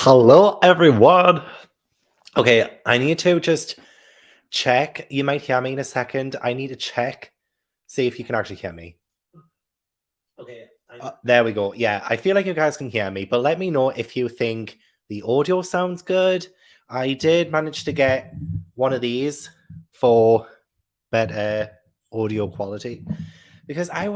Hello, everyone. Okay, I need to just check. You might hear me in a second. I need to check, see if you can actually hear me. Okay, there we go. Yeah, I feel like you guys can hear me, but let me know if you think the audio sounds good. I did manage to get one of these for better audio quality because I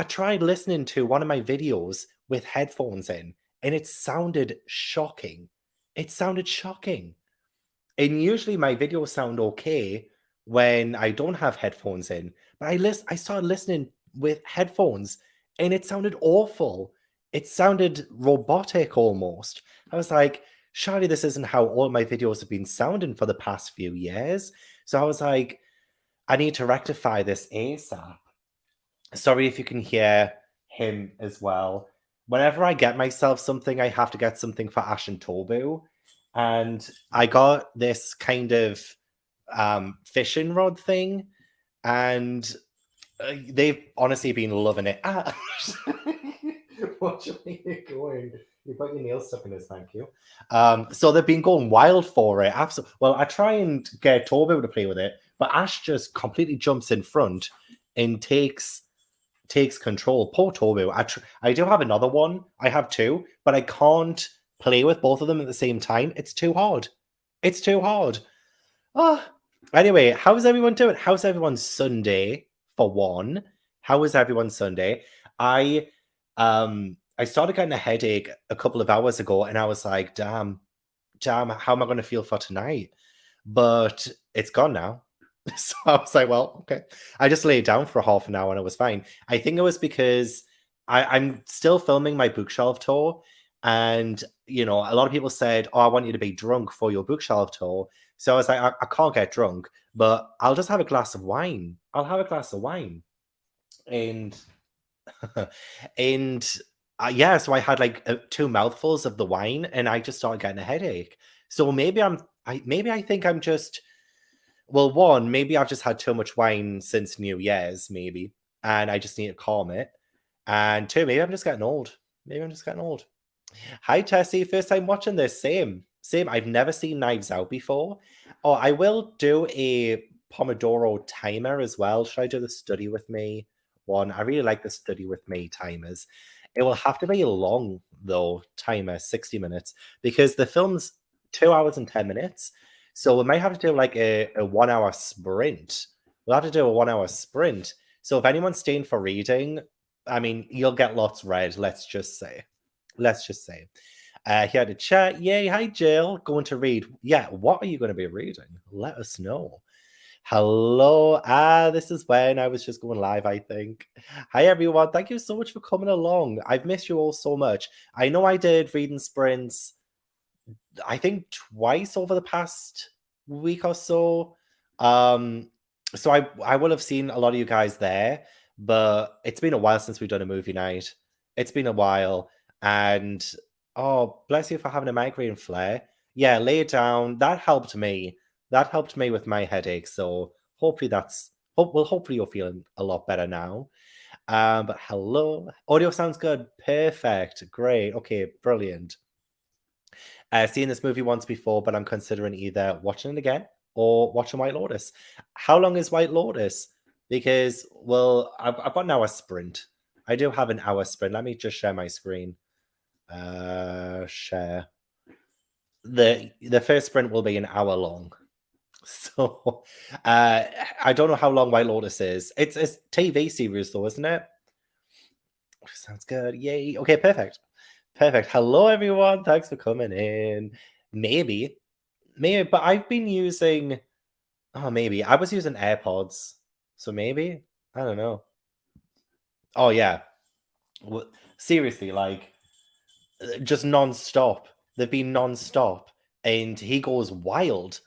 tried listening to one of my videos with headphones in and it sounded shocking. It sounded shocking. And usually my videos sound okay when I don't have headphones in, but I started listening with headphones and it sounded awful. It sounded robotic almost. I was like, surely this isn't how all my videos have been sounding for the past few years. So I was like, I need to rectify this ASAP. Sorry if you can hear him as well. Whenever I get myself something, I have to get something for Ash and Tobu. And I got this kind of fishing rod thing, and they've honestly been loving it. Ah, watch me going. You got your nails stuck in this, thank you. So they've been going wild for it. Absolutely. Well, I try and get Tobu to play with it, but Ash just completely jumps in front and takes control. Poor Tobu. I do have another one. I have two, but I can't play with both of them at the same time. It's too hard. It's too hard. Ah. Anyway, how's everyone doing? How's everyone's Sunday for one? How was everyone's Sunday? I started getting a headache a couple of hours ago and I was like, damn, how am I gonna feel for tonight? But it's gone now. So I was like, well, okay. I just laid down for half an hour and it was fine. I think it was because I'm still filming my bookshelf tour. And, a lot of people said, oh, I want you to be drunk for your bookshelf tour. So I was like, I can't get drunk, but I'll just have a glass of wine. I'll have a glass of wine. And, and yeah, so I had like two mouthfuls of the wine and I just started getting a headache. So maybe I think I'm just well, one, maybe I've just had too much wine since New Year's, maybe, and I just need to calm it. And two, maybe I'm just getting old. Maybe I'm just getting old. Hi, Tessie. First time watching this. Same. Same. I've never seen Knives Out before. Oh, I will do a Pomodoro timer as well. Should I do the study with me one? I really like the study with me timers. It will have to be a long, though, timer, 60 minutes, because the film's 2 hours and 10 minutes. So we might have to do like a 1 hour sprint. We'll have to do a 1 hour sprint. So if anyone's staying for reading, I mean, you'll get lots read, let's just say. Let's just say. Here to chat. Yay. Hi, Jill. Going to read. Yeah. What are you going to be reading? Let us know. Hello. This is when I was just going live, I think. Hi, everyone. Thank you so much for coming along. I've missed you all so much. I know I did reading sprints, I think twice over the past week or so. Um, so I will have seen a lot of you guys there, but it's been a while since we've done a movie night. It's been a while, and oh, bless you for having a migraine flare. Yeah, lay it down. That helped me. That helped me with my headache. So hopefully hopefully you're feeling a lot better now. But hello, audio sounds good. Perfect, great. Okay, brilliant. Seen this movie once before, but I'm considering either watching it again or watching White Lotus. How long is White Lotus? Because, well, I've got an hour sprint. I do have an hour sprint. Let me just share my screen. Share. The first sprint will be an hour long. So, I don't know how long White Lotus is. It's a TV series, though, isn't it? Sounds good. Yay. Okay, perfect. Perfect. Hello, everyone. Thanks for coming in. Maybe, but I've been using. Oh, maybe I was using AirPods, so maybe I don't know. Oh yeah, seriously, like just non-stop. They've been non-stop, and he goes wild,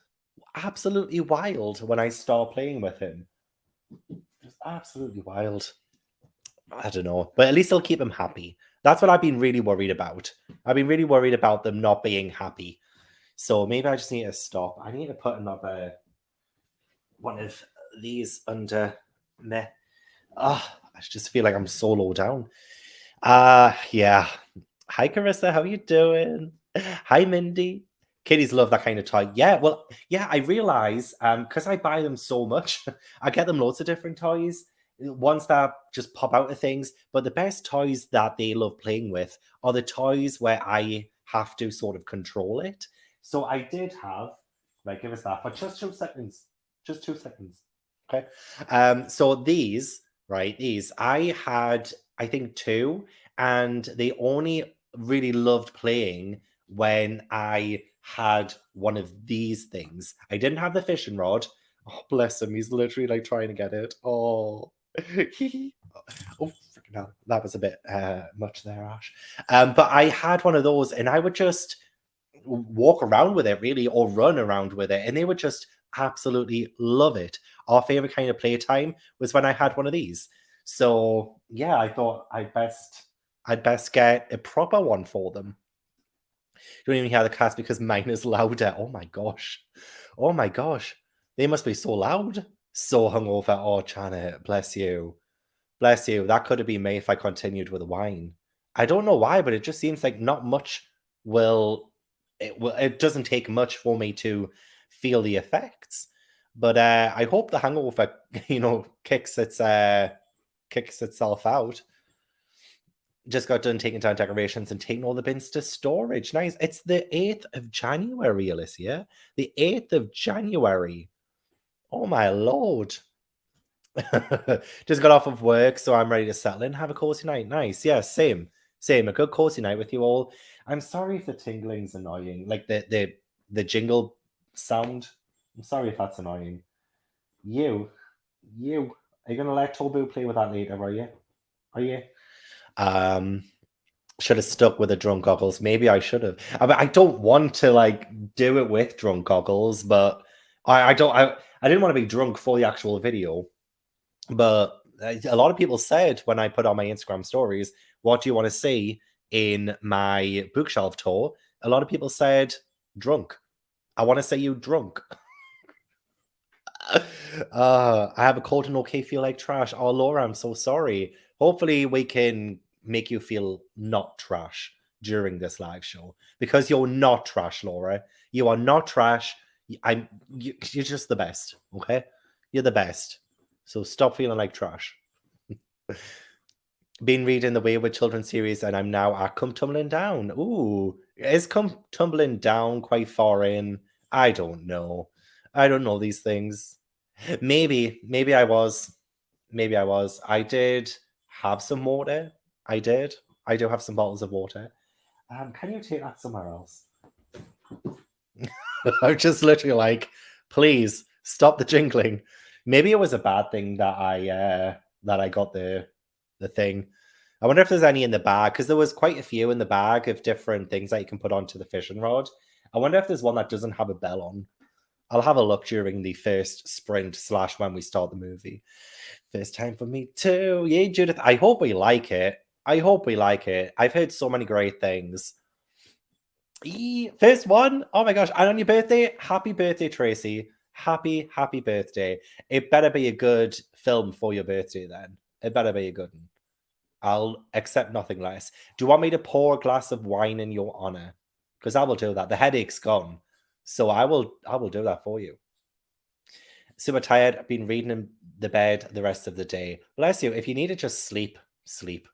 absolutely wild when I start playing with him. Just absolutely wild. I don't know, but at least I'll keep him happy. That's what I've been really worried about. I've been really worried about them not being happy. So maybe I just need to stop. I need to put another one of these under me. I just feel like I'm so low down. Yeah. Hi Carissa, how you doing? Hi, Mindy. Kitties love that kind of toy. Yeah, well, yeah, I realize because I buy them so much, I get them loads of different toys. Ones that just pop out of things, but the best toys that they love playing with are the toys where I have to sort of control it. So I did have, right, give us that for just 2 seconds. Just 2 seconds. Okay. So these, right, these, I had, I think, two, and they only really loved playing when I had one of these things. I didn't have the fishing rod. Oh, bless him. He's literally like trying to get it. Oh, oh, freaking hell. That was a bit much there, Ash. But I had one of those, and I would just walk around with it, really, or run around with it, and they would just absolutely love it. Our favorite kind of playtime was when I had one of these. So yeah, I thought I'd best get a proper one for them. Don't even hear the cats because mine is louder. Oh my gosh. Oh my gosh. They must be so loud. So hungover. Oh, Janet, bless you. Bless you. That could have been me if I continued with the wine. I don't know why, but it just seems like not much it doesn't take much for me to feel the effects. But I hope the hangover, kicks itself out. Just got done taking down decorations and taking all the bins to storage. Nice. It's the 8th of January, Alicia. The 8th of January. Oh my lord. Just got off of work, so I'm ready to settle in. Have a cozy night. Nice. Yeah, same. Same. A good cozy night with you all. I'm sorry if the tingling's annoying. Like the jingle sound. I'm sorry if that's annoying. You. You. Are you gonna let Tobu play with that later, are you? Are you? Um should have stuck with the drunk goggles. Maybe I should have. I don't want to like do it with drunk goggles, but I don't. I didn't want to be drunk for the actual video. But a lot of people said when I put on my Instagram stories, "What do you want to see in my bookshelf tour?" A lot of people said drunk. I want to see you drunk. I have a cold and okay feel like trash. Oh, Laura, I'm so sorry. Hopefully, we can make you feel not trash during this live show because you're not trash, Laura. You are not trash. You're just the best. Okay, you're the best. So stop feeling like trash. Been reading the Wayward Children series, and I'm now at Come Tumbling Down. Ooh, is Come Tumbling Down quite far in? I don't know. I don't know these things. Maybe I was. Maybe I was. I did have some water. I did. I do have some bottles of water. Can you take that somewhere else? I'm just literally like, please stop the jingling. Maybe it was a bad thing that I got the thing. I wonder if there's any in the bag because there was quite a few in the bag of different things that you can put onto the fishing rod. I wonder if there's one that doesn't have a bell on. I'll have a look during the first sprint / when we start the movie. First time for me too. Yay, Judith. I hope we like it. I hope we like it. I've heard so many great things. First one. Oh my gosh. And on your birthday, happy birthday, Tracy. Happy birthday. It better be a good film for your birthday then. It better be a good one. I'll accept nothing less. Do you want me to pour a glass of wine in your honor? Because I will do that. The headache's gone. So I will do that for you. Super tired. I've been reading in the bed the rest of the day. Bless you. If you need to just sleep, sleep.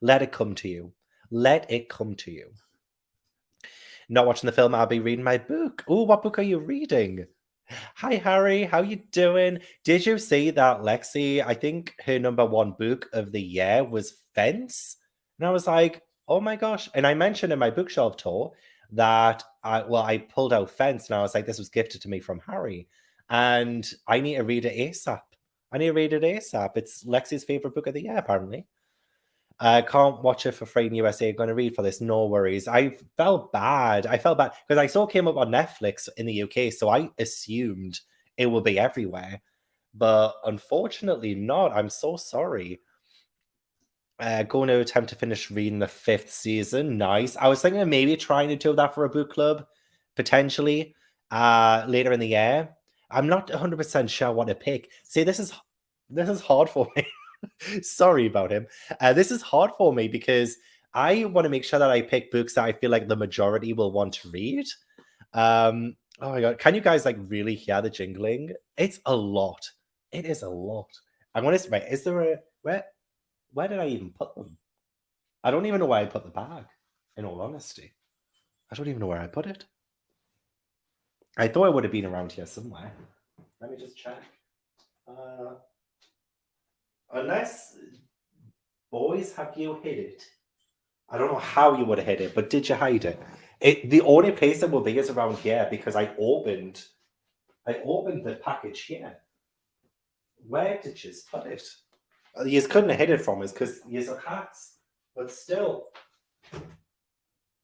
Let it come to you. Let it come to you. Not watching the film, I'll be reading my book. Oh, what book are you reading? Hi, Harry. How you doing? Did you see that Lexi, I think her number one book of the year was Fence? And I was like, oh my gosh. And I mentioned in my bookshelf tour that I pulled out Fence and I was like, this was gifted to me from Harry. And I need to read it ASAP. I need to read it ASAP. It's Lexi's favorite book of the year, apparently. I can't watch it for free in USA. I'm going to read for this. No worries. I felt bad. I felt bad because I saw it came up on Netflix in the UK, so I assumed it would be everywhere, but unfortunately not. I'm so sorry. Going to attempt to finish reading the 5th season. Nice. I was thinking of maybe trying to do that for a book club, potentially, later in the year. I'm not 100% sure what to pick. See, this is hard for me. Sorry about him. This is hard for me because I want to make sure that I pick books that I feel like the majority will want to read. Oh my god, can you guys like really hear the jingling? It's a lot. It is a lot. I'm gonna wait. Is there a where did I even put them? I don't even know where I put the bag. In all honesty, I don't even know where I put it. I thought it would have been around here somewhere. Let me just check. Unless boys, have you hid it? I don't know how you would have hid it, but did you hide it? The only place it will be is around here because I opened the package here. Where did you put it? You couldn't have hid it from us because you're cats. But still.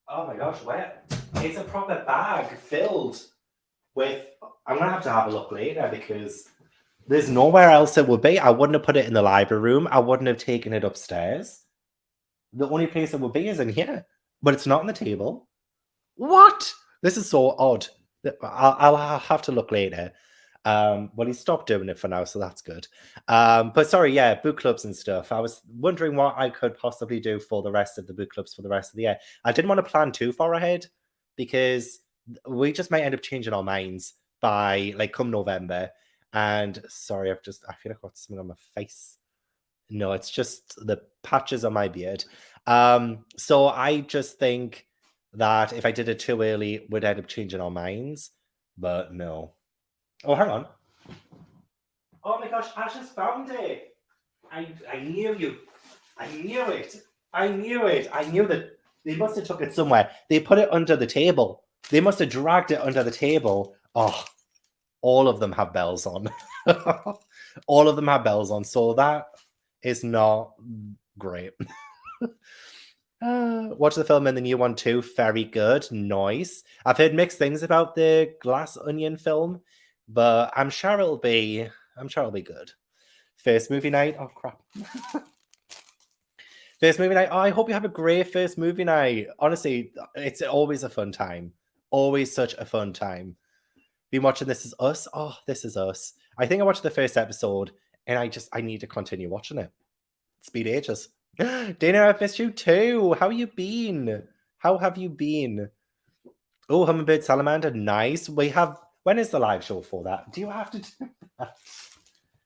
Oh my gosh, where? It's a proper bag filled with. I'm gonna have to have a look later because there's nowhere else it would be. I wouldn't have put it in the library room. I wouldn't have taken it upstairs. The only place it would be is in here, but it's not on the table. What? This is so odd. I'll have to look later. Well, he stopped doing it for now, so that's good. But sorry, yeah, book clubs and stuff. I was wondering what I could possibly do for the rest of the book clubs for the rest of the year. I didn't want to plan too far ahead because we just might end up changing our minds by like come November. And sorry, I feel like I've got something on my face. No, it's just the patches on my beard. So I just think that if I did it too early, we'd end up changing our minds. But no. Oh, hang on. Oh my gosh, I just found it. I knew you. I knew it. I knew it. I knew that they must have took it somewhere. They put it under the table. They must have dragged it under the table. Oh, all of them have bells on. All of them have bells on. So that is not great. Watch the film and the new one too. Very good. Nice. I've heard mixed things about the Glass Onion film, but I'm sure it'll be good. First movie night. Oh crap. First movie night. Oh, I hope you have a great first movie night. Honestly, it's always a fun time. Always such a fun time. Been watching This Is Us. Oh, This Is Us. I think I watched the first episode and I need to continue watching it. It's been ages. Dana, I've missed you too. How you been? How have you been? Oh, Hummingbird Salamander, nice. When is the live show for that? Do you have to do that?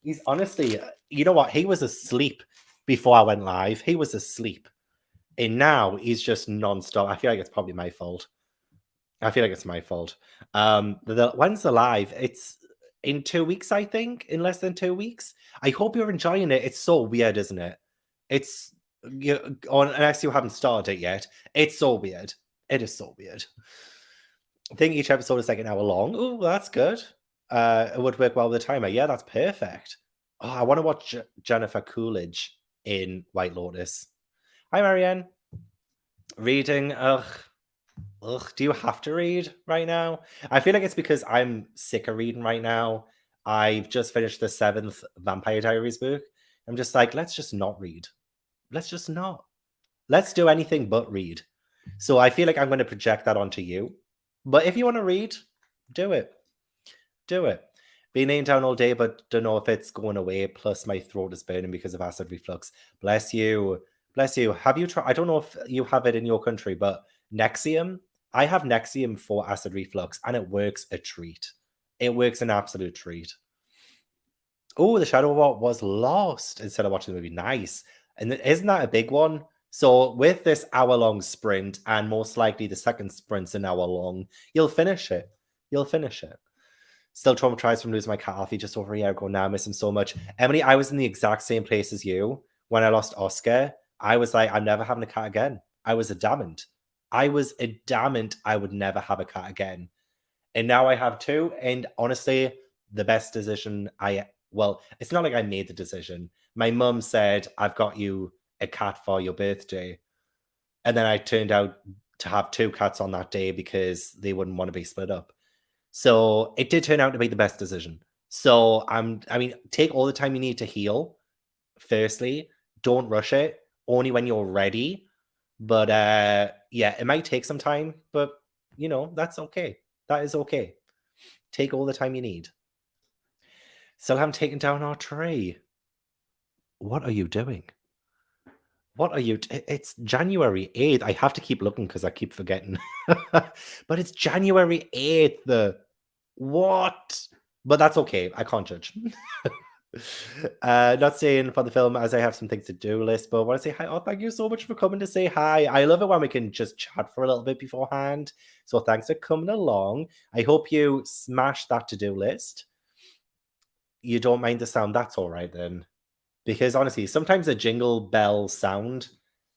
He's honestly, you know what? He was asleep before I went live. He was asleep. And now he's just non-stop. I feel like it's probably my fault. When's the live? It's in 2 weeks, I think. In less than 2 weeks. I hope you're enjoying it. It's so weird, isn't it? Unless you haven't started it yet. It's so weird. It is so weird. I think each episode is like an hour long. Oh, that's good. It would work well with the timer. Yeah, that's perfect. Oh, I want to watch Jennifer Coolidge in White Lotus. Hi, Marianne. Reading. Ugh. Do you have to read right now? I feel like it's because I'm sick of reading right now. I've just finished the 7th Vampire Diaries book. I'm just like, let's just not read. Let's just not. Let's do anything but read. So I feel like I'm going to project that onto you. But if you want to read, do it. Do it. Been laying down all day, but don't know if it's going away. Plus, my throat is burning because of acid reflux. Bless you. Bless you. Have you tried? I don't know if you have it in your country, but Nexium. I have Nexium for acid reflux, and it works a treat. It works an absolute treat. Oh, The Shadow War was lost instead of watching the movie. Nice. And isn't that a big one? So with this hour-long sprint, and most likely the second sprint's an hour long, you'll finish it. You'll finish it. Still traumatized from losing my cat Alfie just over a year ago now. I miss him so much. Emily, I was in the exact same place as you. When I lost Oscar, I was like, I'm never having a cat again. I was adamant. I would never have a cat again. And now I have two. And honestly, the best decision it's not like I made the decision. My mum said, I've got you a cat for your birthday. And then I turned out to have 2 cats on that day because they wouldn't want to be split up. So it did turn out to be the best decision. So take all the time you need to heal. Firstly, don't rush it. Only when you're ready. But it might take some time, but that's okay. That is okay. Take all the time you need. Still haven't taken down our tree. What are you doing? What are you? It's January 8th. I have to keep looking because I keep forgetting. But it's January 8th. What? But that's okay. I can't judge. Not staying for the film as I have some things to do list, but I want to say hi. Oh, thank you so much for coming to say hi. I love it when we can just chat for a little bit beforehand. So thanks for coming along. I hope you smash that to do list. You don't mind the sound. That's all right then. Because honestly, sometimes a jingle bell sound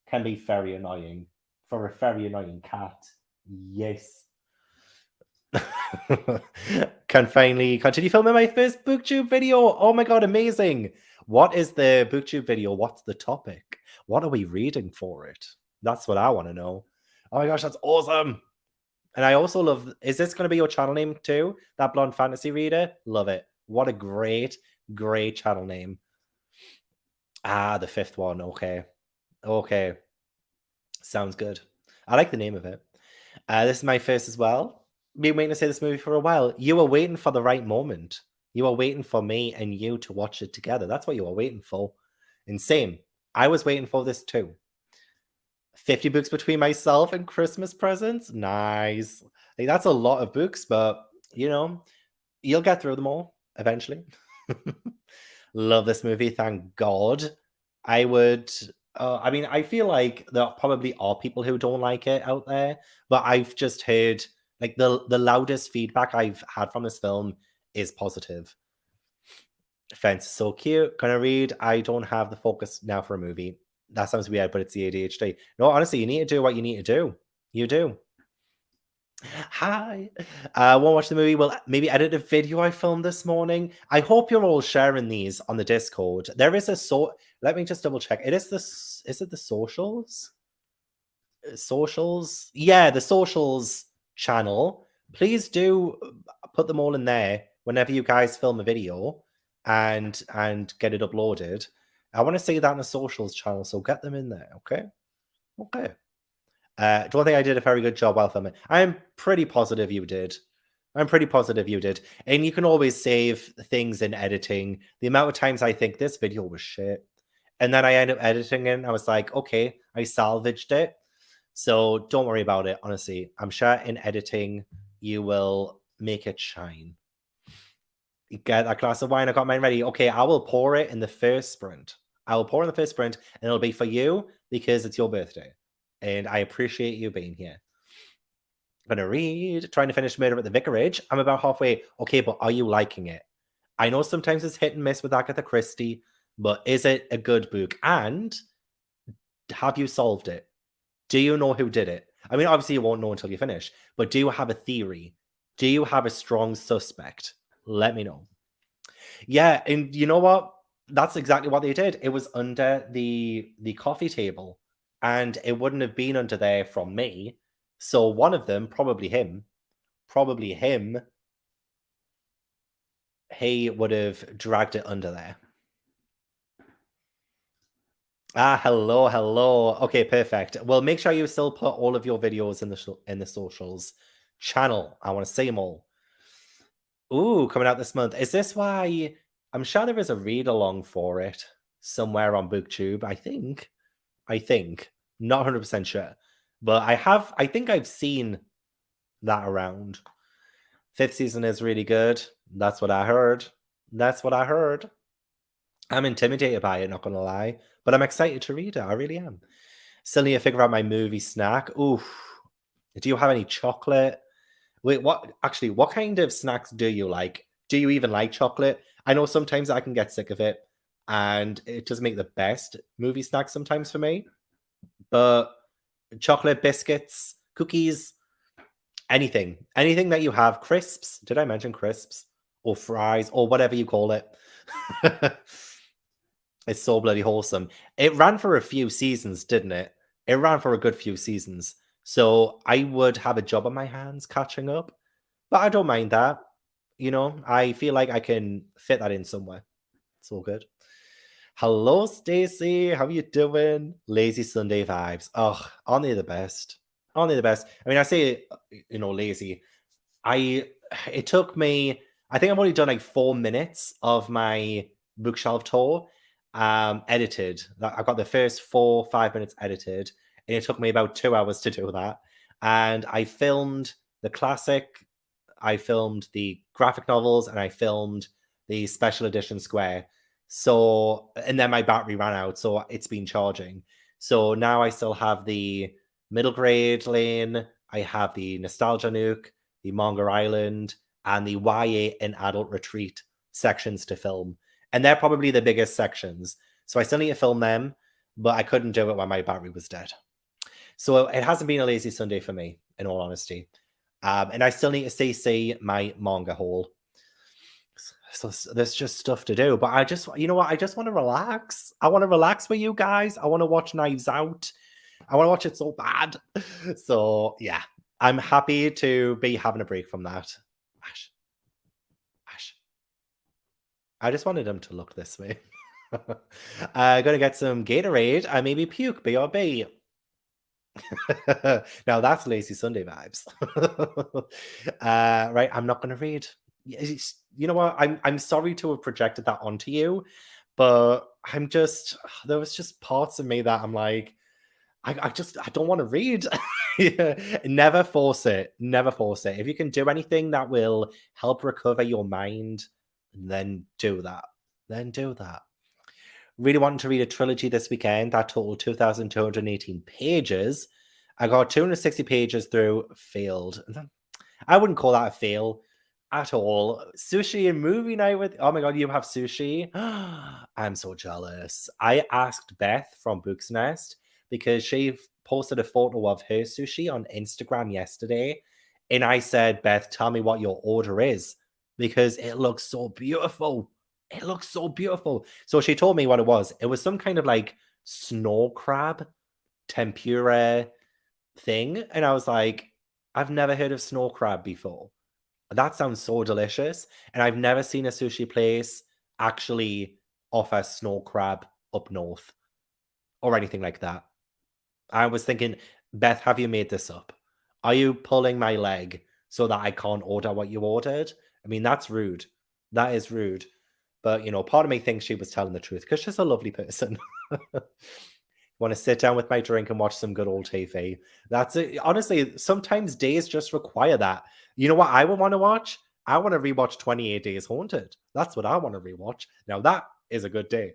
can be very annoying for a very annoying cat. Yes. Can finally continue filming my first booktube video. Oh my god, amazing. What is the booktube video? What's the topic? What are we reading for it? That's what I want to know. Oh my gosh, that's awesome. And I also love, is this going to be your channel name too? That Blonde Fantasy Reader? Love it. What a great, great channel name. Ah, the fifth one. Okay. Okay. Sounds good. I like the name of it. This is my first as well. Been waiting to see this movie for a while. You were waiting for the right moment. You were waiting for me and you to watch it together. That's what you were waiting for. Insane. I was waiting for this too. 50 books between myself and Christmas presents. Nice. Like, that's a lot of books, but you'll get through them all eventually. Love this movie, thank God. I would. I mean, I feel like there probably are people who don't like it out there, but I've just heard like the loudest feedback I've had from this film is positive. Fence is so cute. Gonna read. I don't have the focus now for a movie. That sounds weird, but it's the ADHD. No, honestly, you need to do what you need to do. You do. Hi. Won't watch the movie. Well, maybe edit a video I filmed this morning. I hope you're all sharing these on the Discord. There is let me just double check. Is it the socials? Socials? Yeah, the socials channel. Please do put them all in there whenever you guys film a video and get it uploaded. I want to see that in the socials channel, so get them in there, okay? Okay. Don't think I did a very good job while filming. I'm pretty positive you did. I'm pretty positive you did. And you can always save things in editing. The amount of times I think this video was shit. And then I end up editing it and I was like, okay, I salvaged it. So don't worry about it, honestly. I'm sure in editing you will make it shine. You get a glass of wine, I got mine ready. Okay, I will pour it in the first sprint. I will pour in the first sprint and it'll be for you because it's your birthday and I appreciate you being here. I'm gonna read, trying to finish Murder at the Vicarage. I'm about halfway. Okay, but are you liking it? I know sometimes it's hit and miss with Agatha Christie, but is it a good book? And have you solved it? Do you know who did it? I mean, obviously you won't know until you finish, but do you have a theory? Do you have a strong suspect? Let me know. Yeah, and you know what? That's exactly what they did. It was under the coffee table, and it wouldn't have been under there from me. So one of them, probably him, he would have dragged it under there. Ah, hello, hello. Okay, perfect. Well, make sure you still put all of your videos in the socials channel. I want to see them all. Ooh, coming out this month. Is this why I'm sure there is a read along for it somewhere on BookTube? I think. Not 100% sure. But I think I've seen that around. Fifth season is really good. That's what I heard. I'm intimidated by it, not gonna lie. But I'm excited to read it. I really am. Still need to figure out my movie snack. Ooh. Do you have any chocolate? Wait, what kind of snacks do you like? Do you even like chocolate? I know sometimes I can get sick of it, and it doesn't make the best movie snack sometimes for me. But chocolate, biscuits, cookies, anything that you have, crisps. Did I mention crisps or fries or whatever you call it? It's so bloody wholesome. It ran for a few seasons, didn't it? It ran for a good few seasons. So I would have a job on my hands catching up, but I don't mind that. I feel like I can fit that in somewhere. It's all good. Hello, Stacey. How you doing? Lazy Sunday vibes. Oh, aren't they the best? Aren't they the best? I mean, I say, lazy. It took me, I think I've only done like 4 minutes of my bookshelf tour, edited. I got the first 4 5 minutes edited, and it took me about 2 hours to do that. And I filmed the classic, I filmed the graphic novels, and I filmed the special edition square. So, and then my battery ran out, so it's been charging. So now I still have the middle grade lane, I have the nostalgia nuke, the manga island, and the YA and adult retreat sections to film. And they're probably the biggest sections. So I still need to film them, but I couldn't do it when my battery was dead. So it hasn't been a lazy Sunday for me, in all honesty. And I still need to see my manga haul. So there's just stuff to do. But I just, you know what? I just want to relax. I want to relax with you guys. I want to watch Knives Out. I want to watch it so bad. So yeah, I'm happy to be having a break from that. Ash, Ash. I just wanted him to look this way. Gonna get some Gatorade and maybe puke, BRB. Now that's lazy Sunday vibes. Right, I'm not gonna read. You know what? I'm sorry to have projected that onto you, but I'm just there was just parts of me that I'm like, I don't want to read. Yeah, never force it. Never force it. If you can do anything that will help recover your mind, then do that. Then do that. Really wanting to read a trilogy this weekend that totaled 2,218 pages. I got 260 pages through, failed. I wouldn't call that a fail at all. Sushi and movie night with, oh my God, you have sushi? I'm so jealous. I asked Beth from Books Nest because she posted a photo of her sushi on Instagram yesterday. And I said, Beth, tell me what your order is because it looks so beautiful. It looks so beautiful. So she told me what it was. It was some kind of like snow crab tempura thing. And I was like, I've never heard of snow crab before. That sounds so delicious. And I've never seen a sushi place actually offer snow crab up north or anything like that. I was thinking, Beth, have you made this up? Are you pulling my leg so that I can't order what you ordered? I mean, that's rude. That is rude. But, you know, part of me thinks she was telling the truth because she's a lovely person. Want to sit down with my drink and watch some good old TV. That's it. Honestly, sometimes days just require that. You know what I would want to watch? I want to rewatch 28 Days Haunted. That's what I want to rewatch. Now, that is a good day.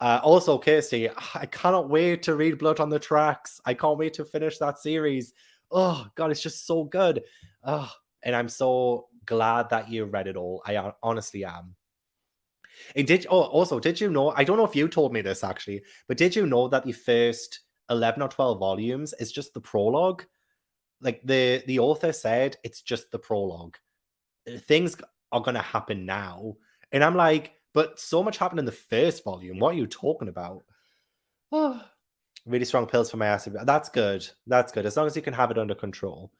Also, Kirsty, I cannot wait to read Blood on the Tracks. I can't wait to finish that series. Oh, God, it's just so good. Oh, and I'm so glad that you read it all. I honestly am. And also, did you know? I don't know if you told me this actually, but did you know that the first 11 or 12 volumes is just the prologue? Like the author said, it's just the prologue. Things are gonna happen now, and I'm like, but so much happened in the first volume. What are you talking about? Oh, really strong pills for my ass. That's good. That's good. As long as you can have it under control.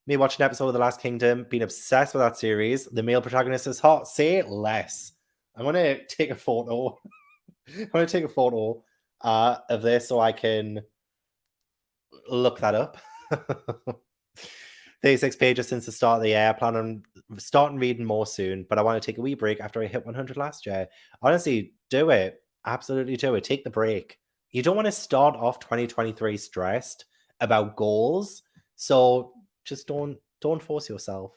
Me watching an episode of The Last Kingdom, being obsessed with that series. The male protagonist is hot. Say less. I'm gonna take a photo. I'm gonna take a photo of this so I can look that up. 36 pages since the start of the year. I plan on starting reading more soon, but I want to take a wee break after I hit 100 last year. Honestly, do it. Absolutely do it. Take the break. You don't want to start off 2023 stressed about goals, so just don't force yourself.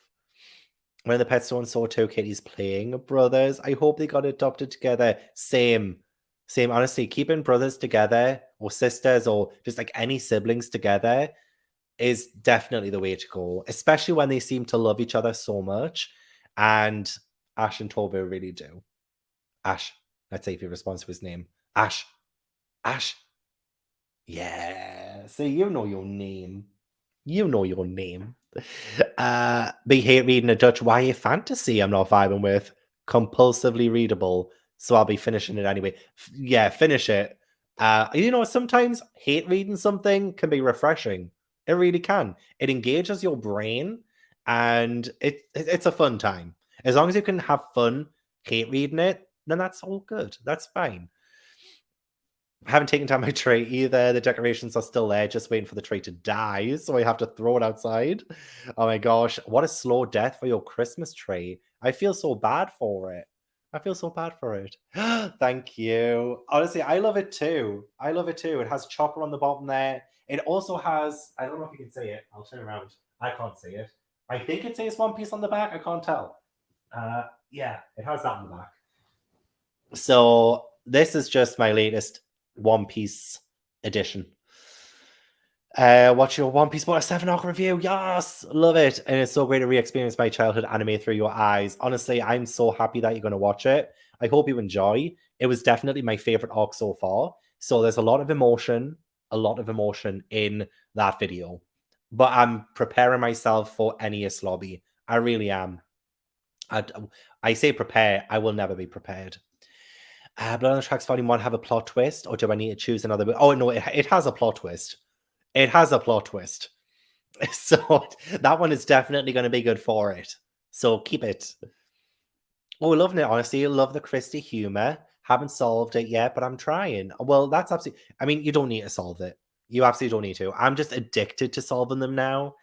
When the Pet Store and Saw 2 Kitties playing brothers, I hope they got adopted together. Same. Same. Honestly, keeping brothers together or sisters or just like any siblings together is definitely the way to go, especially when they seem to love each other so much. And Ash and Toby really do. Ash, let's say if he responds to his name. Ash. Ash. Yeah. See, you know your name. You know your name. Be hate reading a Dutch YA fantasy I'm not vibing with. Compulsively readable. So I'll be finishing it anyway. Yeah, finish it. You know, sometimes hate reading something can be refreshing. It really can. It engages your brain and it's a fun time. As long as you can have fun hate reading it, then that's all good. That's fine. I haven't taken down my tree either. The decorations are still there, just waiting for the tree to die, so I have to throw it outside. Oh my gosh, what a slow death for your Christmas tree. I feel so bad for it. I feel so bad for it. Thank you. Honestly, I love it too. I love it too. It has Chopper on the bottom there. It also has, I don't know if you can see it. I'll turn around. I can't see it. I think it says One Piece on the back. I can't tell. Yeah, it has that on the back. So this is just my latest One Piece edition. Watch your One Piece Water 7 Arc review. Yes, love it. And it's so great to re-experience my childhood anime through your eyes. Honestly, I'm so happy that you're going to watch it. I hope you enjoy. It was definitely my favorite arc so far. So there's a lot of emotion in that video. But I'm preparing myself for Enies Lobby. I really am. I say prepare. I will never be prepared. Blood on the Tracks Volume 1 have a plot twist, or do I need to choose another? Oh, no, it has a plot twist. It has a plot twist. So that one is definitely going to be good for it. So keep it. Oh, loving it, honestly. Love the Christie humor. Haven't solved it yet, but I'm trying. Well, that's absolutely... I mean, you don't need to solve it. You absolutely don't need to. I'm just addicted to solving them now.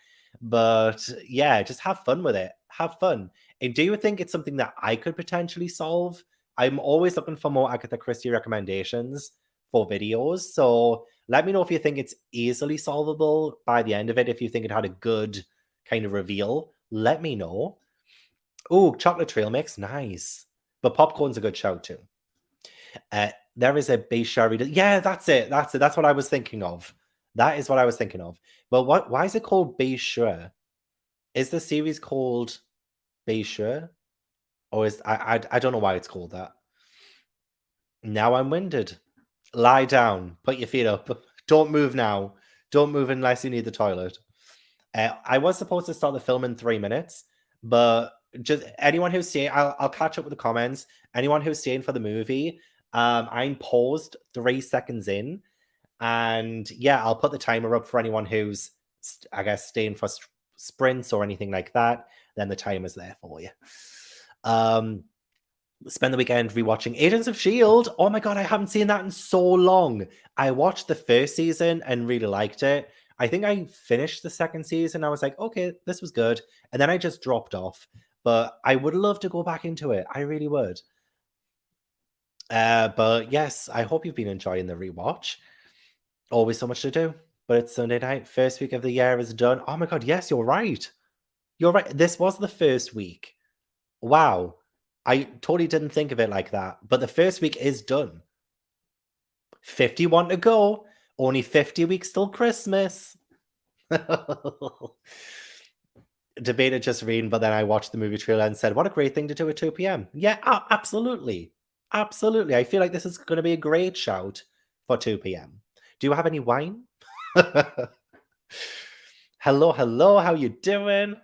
But yeah, just have fun with it. Have fun. And do you think it's something that I could potentially solve? I'm always looking for more Agatha Christie recommendations for videos. So let me know if you think it's easily solvable by the end of it. If you think it had a good kind of reveal, let me know. Oh, chocolate trail mix, nice. But popcorn's a good shout too. There is a Beishari. Yeah, that's it. That's it. That's what I was thinking of. That is what I was thinking of. But what? Why is it called Beishur? Is the series called Beishur? Or is I don't know why it's called that. Now I'm winded. Lie down. Put your feet up. Don't move now. Don't move unless you need the toilet. I was supposed to start the film in 3 minutes, but just anyone who's staying, I'll catch up with the comments. Anyone who's staying for the movie, I'm paused 3 seconds in, and yeah, I'll put the timer up for anyone who's, I guess, staying for sprints or anything like that. Then the timer's there for you. Spend the weekend rewatching Agents of S.H.I.E.L.D. Oh my god, I haven't seen that in so long. I watched the first season and really liked it. I think I finished the second season. I was like, okay, this was good. And then I just dropped off. But I would love to go back into it. I really would. But yes, I hope you've been enjoying the rewatch. Always so much to do. But it's Sunday night. First week of the year is done. Oh my god, yes, you're right. You're right. This was the first week. Wow. I totally didn't think of it like that. But the first week is done. 51 to go. Only 50 weeks till Christmas. Debated just reading, but then I watched the movie trailer and said, what a great thing to do at 2 p.m. Yeah, absolutely. Absolutely. I feel like this is going to be a great shout for 2 p.m. Do you have any wine? Hello, hello. How you doing?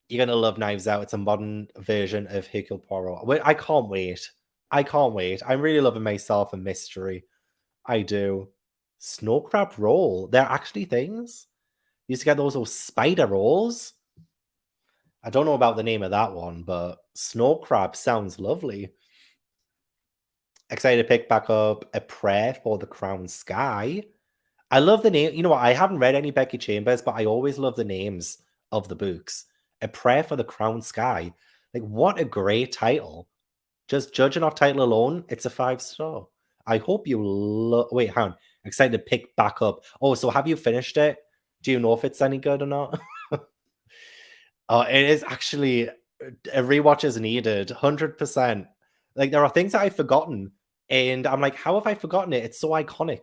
You're going to love Knives Out. It's a modern version of Hercule Poirot. Wait, I can't wait. I can't wait. I'm really loving myself a mystery. I do. Snow crab roll. They're actually things. You used to get those spider rolls. I don't know about the name of that one, but snow crab sounds lovely. Excited to pick back up A Prayer for the Crown Sky. I love the name. You know what? I haven't read any Becky Chambers, but I always love the names of the books. A Prayer for the Crown Sky. Like, what a great title. Just judging off title alone, it's a 5-star. I hope you wait, hang on. Excited to pick back up. Oh, so have you finished it? Do you know if it's any good or not? It is actually a rewatch is needed, 100%. Like, there are things that I've forgotten, and I'm like, how have I forgotten it? It's so iconic.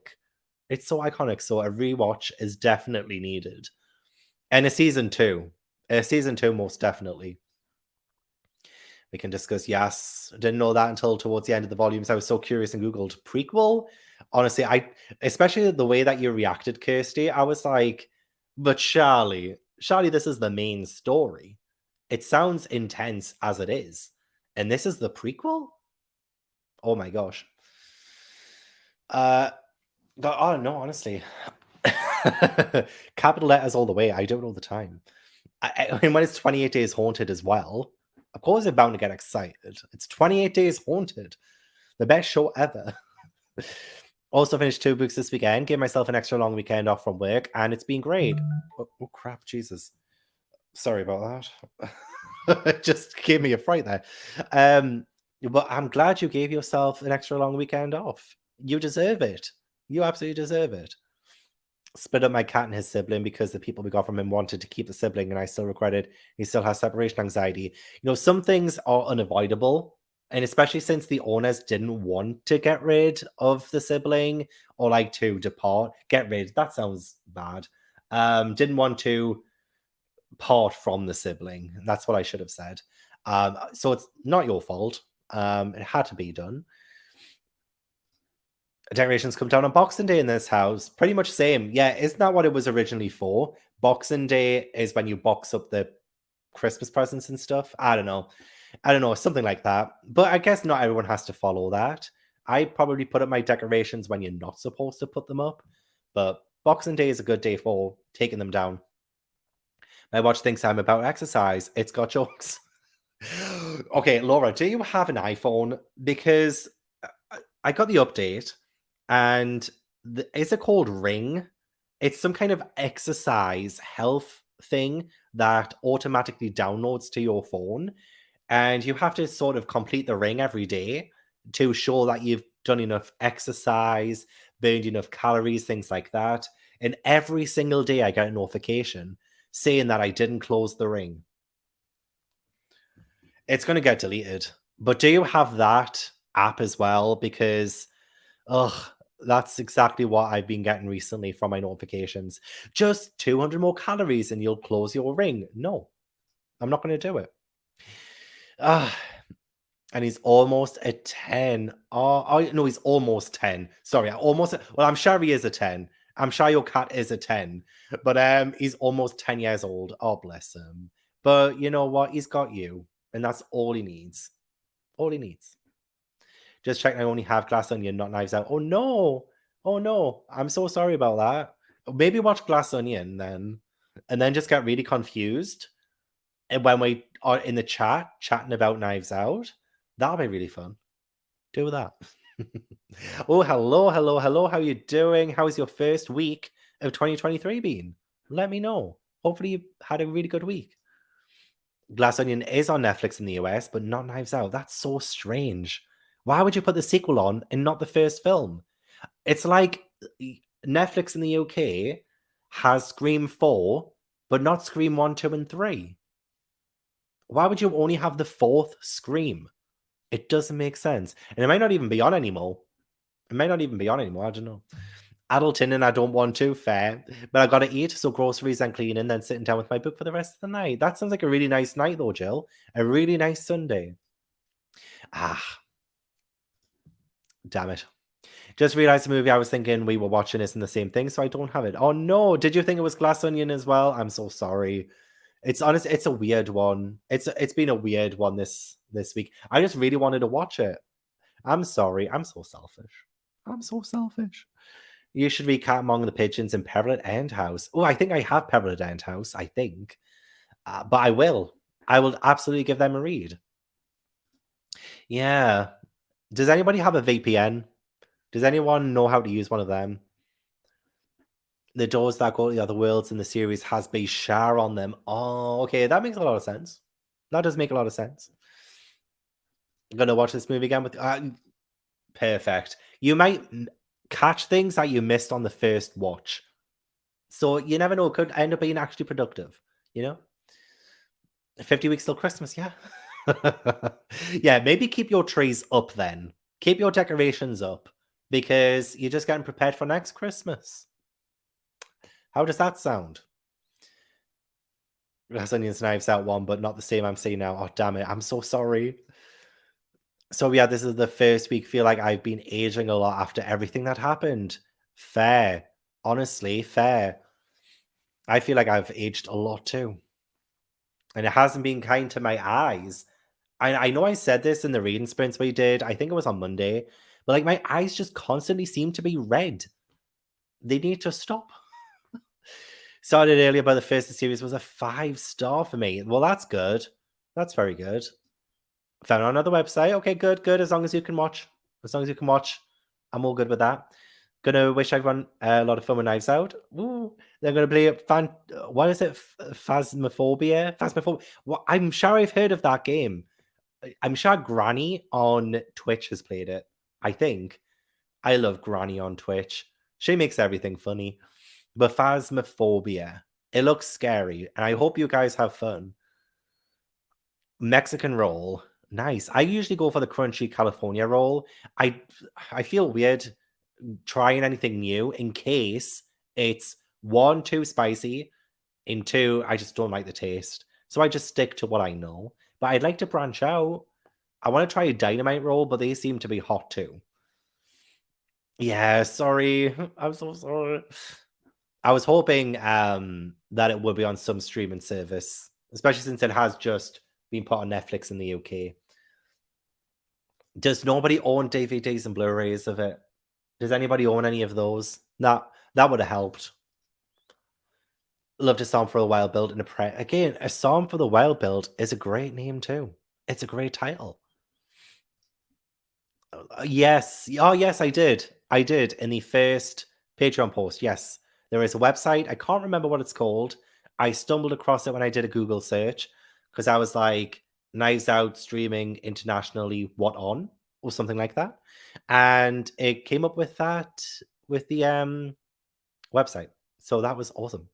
It's so iconic. So a rewatch is definitely needed. And a season 2. A season 2, most definitely. We can discuss. Yes, didn't know that until towards the end of the volumes. I was so curious and Googled prequel. Honestly, especially the way that you reacted, Kirsty, I was like, but surely this is the main story. It sounds intense as it is. And this is the prequel? Oh my gosh. Oh no, honestly. Capital letters all the way. I do it all the time. I mean, when it's 28 Days Haunted as well, of course they're bound to get excited. It's 28 Days Haunted. The best show ever. Also finished 2 books this weekend. Gave myself an extra long weekend off from work, and it's been great. Oh crap, Jesus. Sorry about that. It just gave me a fright there. But I'm glad you gave yourself an extra long weekend off. You deserve it. You absolutely deserve it. Split up my cat and his sibling because the people we got from him wanted to keep the sibling, and I still regret it. He still has separation anxiety. Some things are unavoidable, and especially since the owners didn't want to get rid of the sibling or like to depart. Get rid, that sounds bad. Didn't want to part from the sibling. That's what I should have said. So it's not your fault. It had to be done. Decorations come down on Boxing Day in this house. Pretty much same. Yeah, isn't that what it was originally for? Boxing Day is when you box up the Christmas presents and stuff. I don't know. Something like that. But I guess not everyone has to follow that. I probably put up my decorations when you're not supposed to put them up. But Boxing Day is a good day for taking them down. My watch thinks I'm about exercise. It's got jokes. Okay, Laura, do you have an iPhone? Because I got the update, and is it called Ring? It's some kind of exercise health thing that automatically downloads to your phone, and you have to sort of complete the ring every day to show that you've done enough exercise, burned enough calories, things like that. And every single day, I get a notification saying that I didn't close the ring. It's going to get deleted. But do you have that app as well? Because, ugh, that's exactly what I've been getting recently from my notifications. Just 200 more calories and you'll close your ring. No, I'm not going to do it. And he's almost a 10. Oh, no, he's almost 10. Sorry, well, I'm sure he is a 10. I'm sure your cat is a 10. But he's almost 10 years old. Oh, bless him. But you know what? He's got you. And that's all he needs. All he needs. Just check I only have Glass Onion, not Knives Out. Oh no. Oh no. I'm so sorry about that. Maybe watch Glass Onion then. And then just get really confused. And when we are in the chat chatting about Knives Out, that'll be really fun. Do that. Oh, hello, hello, hello. How you doing? How is your first week of 2023 been? Let me know. Hopefully you had a really good week. Glass Onion is on Netflix in the US, but not Knives Out. That's so strange. Why would you put the sequel on and not the first film? It's like Netflix in the UK has Scream 4, but not Scream 1, 2, and 3. Why would you only have the fourth Scream? It doesn't make sense. And it might not even be on anymore. I don't know. Adulting and I don't want to, fair. But I gotta eat, so groceries and cleaning, then sitting down with my book for the rest of the night. That sounds like a really nice night though, Jill. A really nice Sunday. Ah, damn it. Just realized the movie I was thinking we were watching isn't the same thing, so I don't have it. Oh no, did you think it was Glass Onion as well? I'm so sorry. It's honest, it's a weird one. It's been a weird one this week. I just really wanted to watch it. I'm sorry. I'm so selfish. I'm so selfish. You should read Cat Among the Pigeons and Peril at End House. Oh, I think I have Peril at End House, I think. But I will. I will absolutely give them a read. Yeah. Does anybody have a VPN? Does anyone know how to use one of them? The doors that go to the other worlds in the series has Bashar on them. Oh, okay. That makes a lot of sense. That does make a lot of sense. I'm going to watch this movie again with... perfect. You might catch things that you missed on the first watch. So you never know. It could end up being actually productive, 50 weeks till Christmas, yeah. Yeah, maybe keep your trees up then. Keep your decorations up because you're just getting prepared for next Christmas. How does that sound? Glass Onions Knives Out one, but not the same I'm seeing now. Oh, damn it. I'm so sorry. So, yeah, this is the first week. Feel like I've been aging a lot after everything that happened. Fair. Honestly, fair. I feel like I've aged a lot too. And it hasn't been kind to my eyes. I know I said this in the reading sprints we did. I think it was on Monday. But like my eyes just constantly seem to be red. They need to stop. Started earlier, but the first series was a 5-star for me. Well, that's good. That's very good. Found on another website. Okay, good, good. As long as you can watch. As long as you can watch. I'm all good with that. Gonna wish everyone a lot of fun with Knives Out. Ooh, they're gonna play what is it? Phasmophobia? Phasmophobia. Well, I'm sure I've heard of that game. I'm sure Granny on Twitch has played it. I think. I love Granny on Twitch. She makes everything funny. But Phasmophobia. It looks scary, and I hope you guys have fun. Mexican roll. Nice. I usually go for the crunchy California roll. I feel weird trying anything new in case it's one, too spicy, and two, I just don't like the taste. So I just stick to what I know. But I'd like to branch out. I want to try a dynamite roll, but they seem to be hot too. Yeah, sorry. I'm so sorry. I was hoping that it would be on some streaming service, especially since it has just been put on Netflix in the UK. Does nobody own DVDs and Blu-rays of it? Does anybody own any of those? That would have helped. Loved a Song for the Wild Build and again, A Song for the Wild Build is a great name too. It's a great title. Yes. Oh, yes, I did. I did in the first Patreon post. Yes. There is a website. I can't remember what it's called. I stumbled across it when I did a Google search because I was like, Knives Out streaming internationally, what on? Or something like that. And it came up with that with the website. So that was awesome.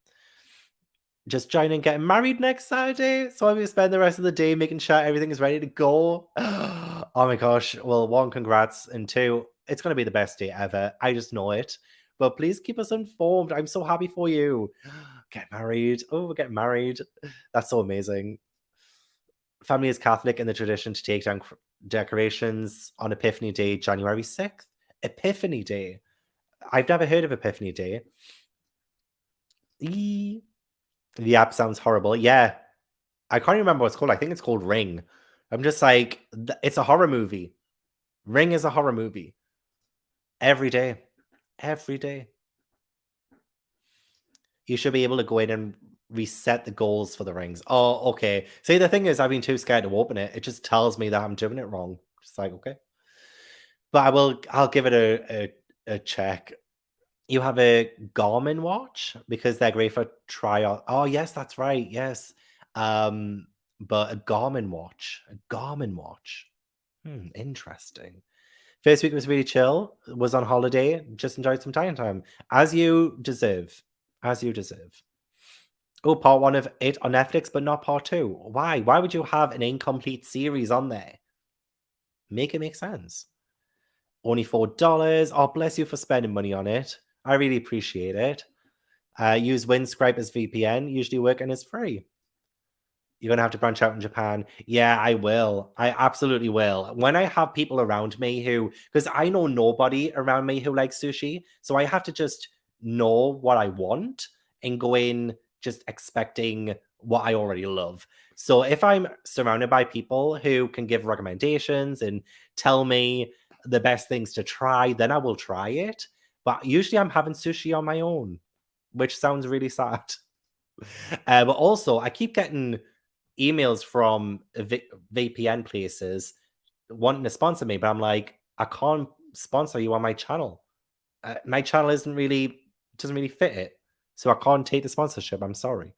Just joining getting married next Saturday. So I'm going to spend the rest of the day making sure everything is ready to go. Oh my gosh. Well, one, congrats. And two, it's going to be the best day ever. I just know it. But please keep us informed. I'm so happy for you. Get married. Oh, we're getting married. That's so amazing. Family is Catholic in the tradition to take down decorations on Epiphany Day, January 6th. Epiphany Day. I've never heard of Epiphany Day. The app sounds horrible. Yeah. I can't even remember what it's called. I think it's called Ring. I'm just like, it's a horror movie. Ring is a horror movie. Every day. Every day. You should be able to go in and reset the goals for the rings. Oh, okay. See, the thing is, I've been too scared to open it. It just tells me that I'm doing it wrong. Just like, okay. But I'll give it a check. You have a Garmin watch because they're great for trial. Oh, yes, that's right. Yes. But a Garmin watch. A Garmin watch. Interesting. First week was really chill. Was on holiday. Just enjoyed some time. As you deserve. As you deserve. Oh, part one of it on Netflix, but not part two. Why? Why would you have an incomplete series on there? Make it make sense. Only $4. Oh, bless you for spending money on it. I really appreciate it. Use Windscribe as VPN. Usually work and it's free. You're going to have to branch out in Japan. Yeah, I will. I absolutely will. When I have people around me because I know nobody around me who likes sushi. So I have to just know what I want and go in just expecting what I already love. So if I'm surrounded by people who can give recommendations and tell me the best things to try, then I will try it. But usually I'm having sushi on my own, which sounds really sad. But also, I keep getting emails from VPN places wanting to sponsor me, but I'm like, I can't sponsor you on my channel. My channel doesn't really fit it, so I can't take the sponsorship. I'm sorry.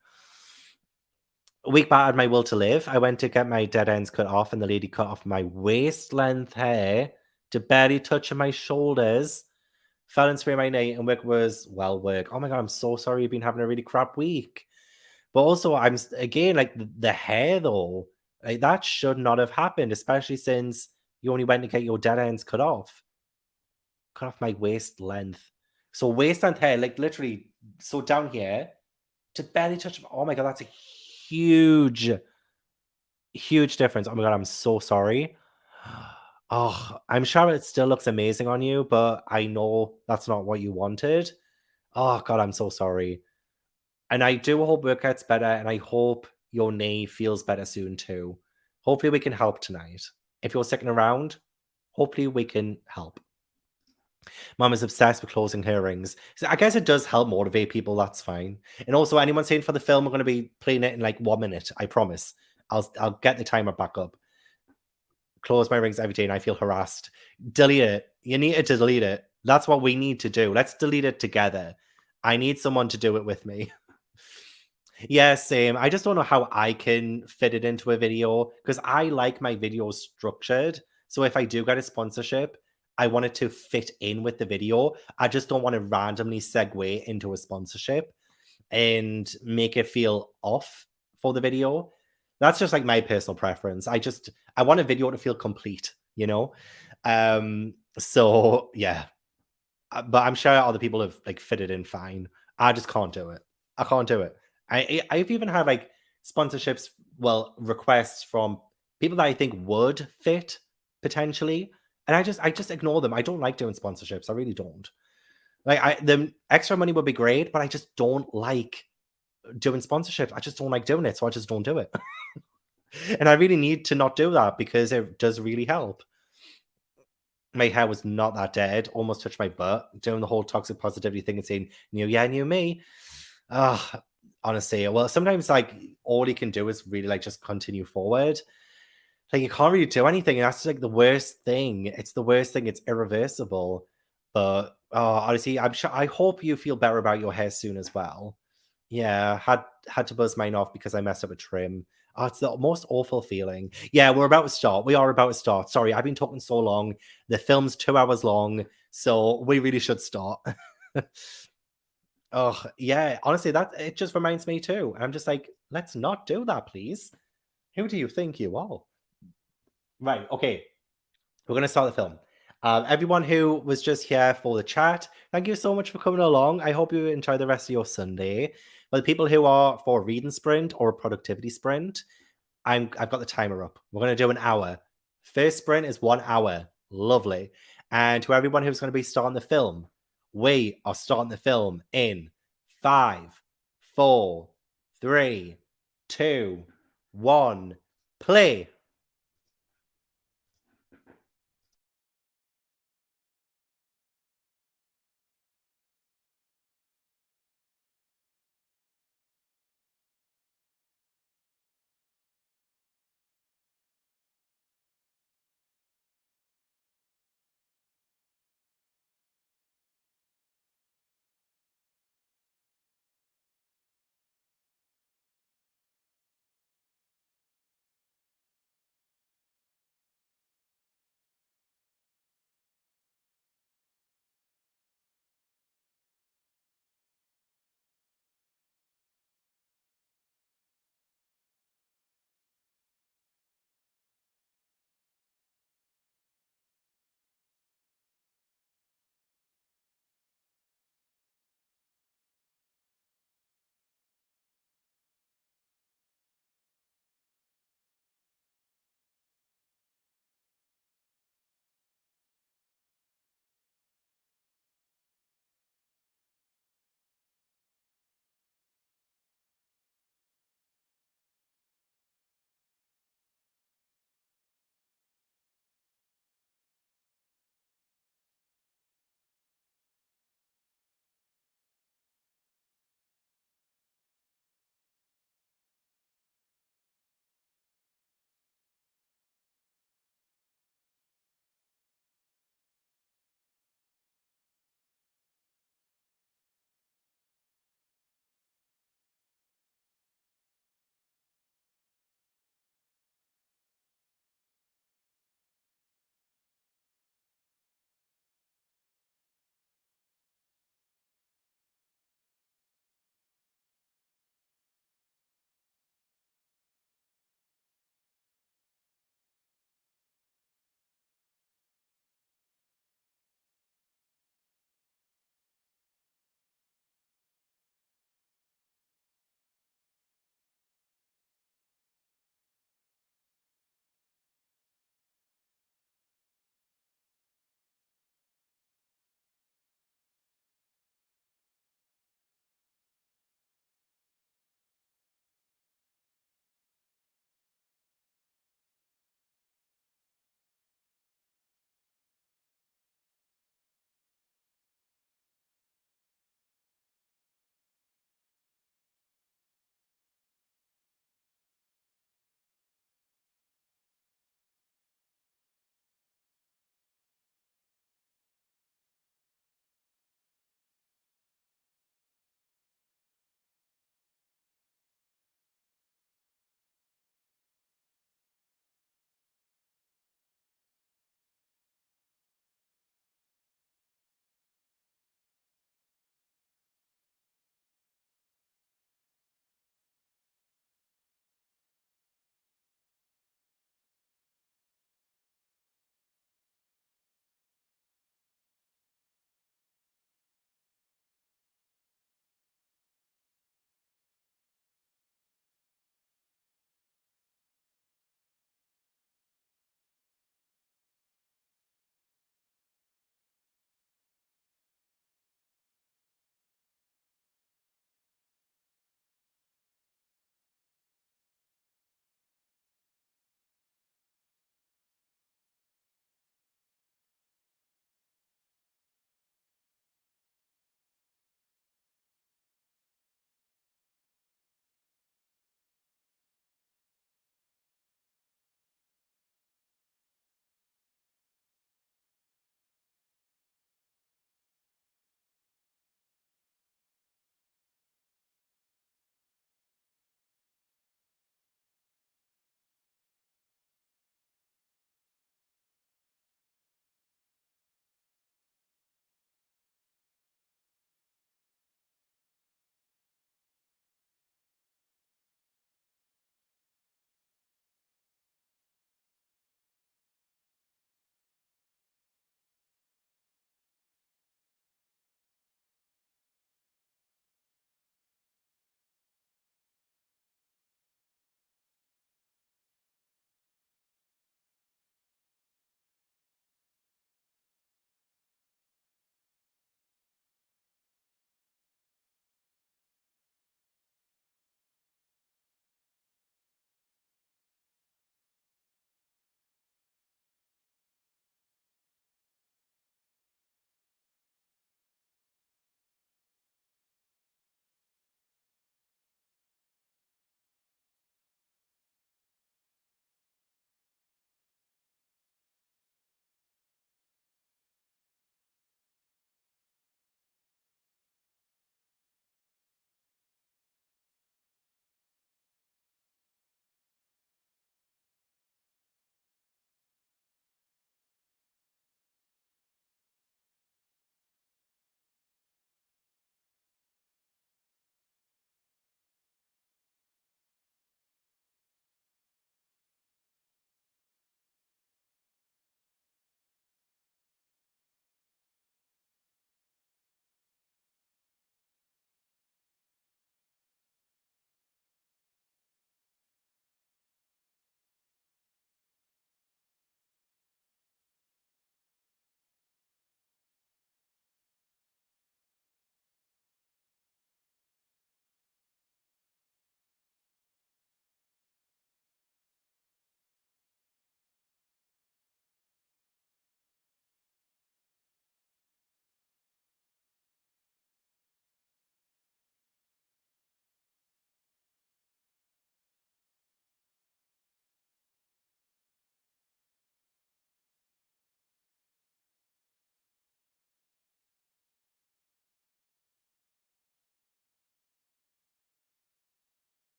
A week back, I had my will to live. I went to get my dead ends cut off, and the lady cut off my waist length hair to barely touch my shoulders. Fell and sprained my knee, and work was work. Oh my god, I'm so sorry. You've been having a really crap week. But also, I'm again like the hair though, like that should not have happened, especially since you only went to get your dead ends cut off. Cut off my waist length. So waist length hair, like literally, so down here to barely touch. Oh my god, that's a huge, huge difference. Oh my god, I'm so sorry. Oh, I'm sure it still looks amazing on you, but I know that's not what you wanted. Oh god, I'm so sorry. And I do hope work gets better, and I hope your knee feels better soon too. Hopefully, we can help tonight. If you're sticking around, hopefully we can help. Mom is obsessed with closing her rings. So I guess it does help motivate people. That's fine. And also, anyone saying for the film, we're going to be playing it in like 1 minute. I promise. I'll get the timer back up. Close my rings every day, and I feel harassed. Delete it. You need to delete it. That's what we need to do. Let's delete it together. I need someone to do it with me. Yeah, same. I just don't know how I can fit it into a video because I like my videos structured. So if I do get a sponsorship, I want it to fit in with the video. I just don't want to randomly segue into a sponsorship and make it feel off for the video. That's just like my personal preference. I want a video to feel complete, you know? So yeah. But I'm sure other people have like fitted in fine. I just can't do it. I can't do it. I've even had like sponsorships, well, requests from people that I think would fit potentially, and I just ignore them. I don't like doing sponsorships. I really don't. Like the extra money would be great, but I just don't like doing sponsorships. I just don't like doing it, so I just don't do it. And I really need to not do that because it does really help. My hair was not that dead, almost touched my butt, doing the whole toxic positivity thing and saying, new year, new me. Ah, honestly, well, sometimes like all you can do is really like just continue forward. Like you can't really do anything. And that's like the worst thing. It's the worst thing. It's irreversible. But honestly, I'm sure I hope you feel better about your hair soon as well. Yeah, had to buzz mine off because I messed up a trim. Oh, it's the most awful feeling. Yeah, we're about to start. We are about to start. Sorry, I've been talking so long. The film's 2 hours long, so we really should start. Oh, yeah. Honestly, that it just reminds me too. I'm just like, let's not do that, please. Who do you think you are? Right. Okay. We're gonna start the film. Everyone who was just here for the chat, thank you so much for coming along. I hope you enjoy the rest of your Sunday. But the people who are for a reading sprint or a productivity sprint, I've got the timer up. We're gonna do an hour. First sprint is 1 hour. Lovely. And to everyone who's gonna be starting the film, we are starting the film in 5, 4, 3, 2, 1. Play.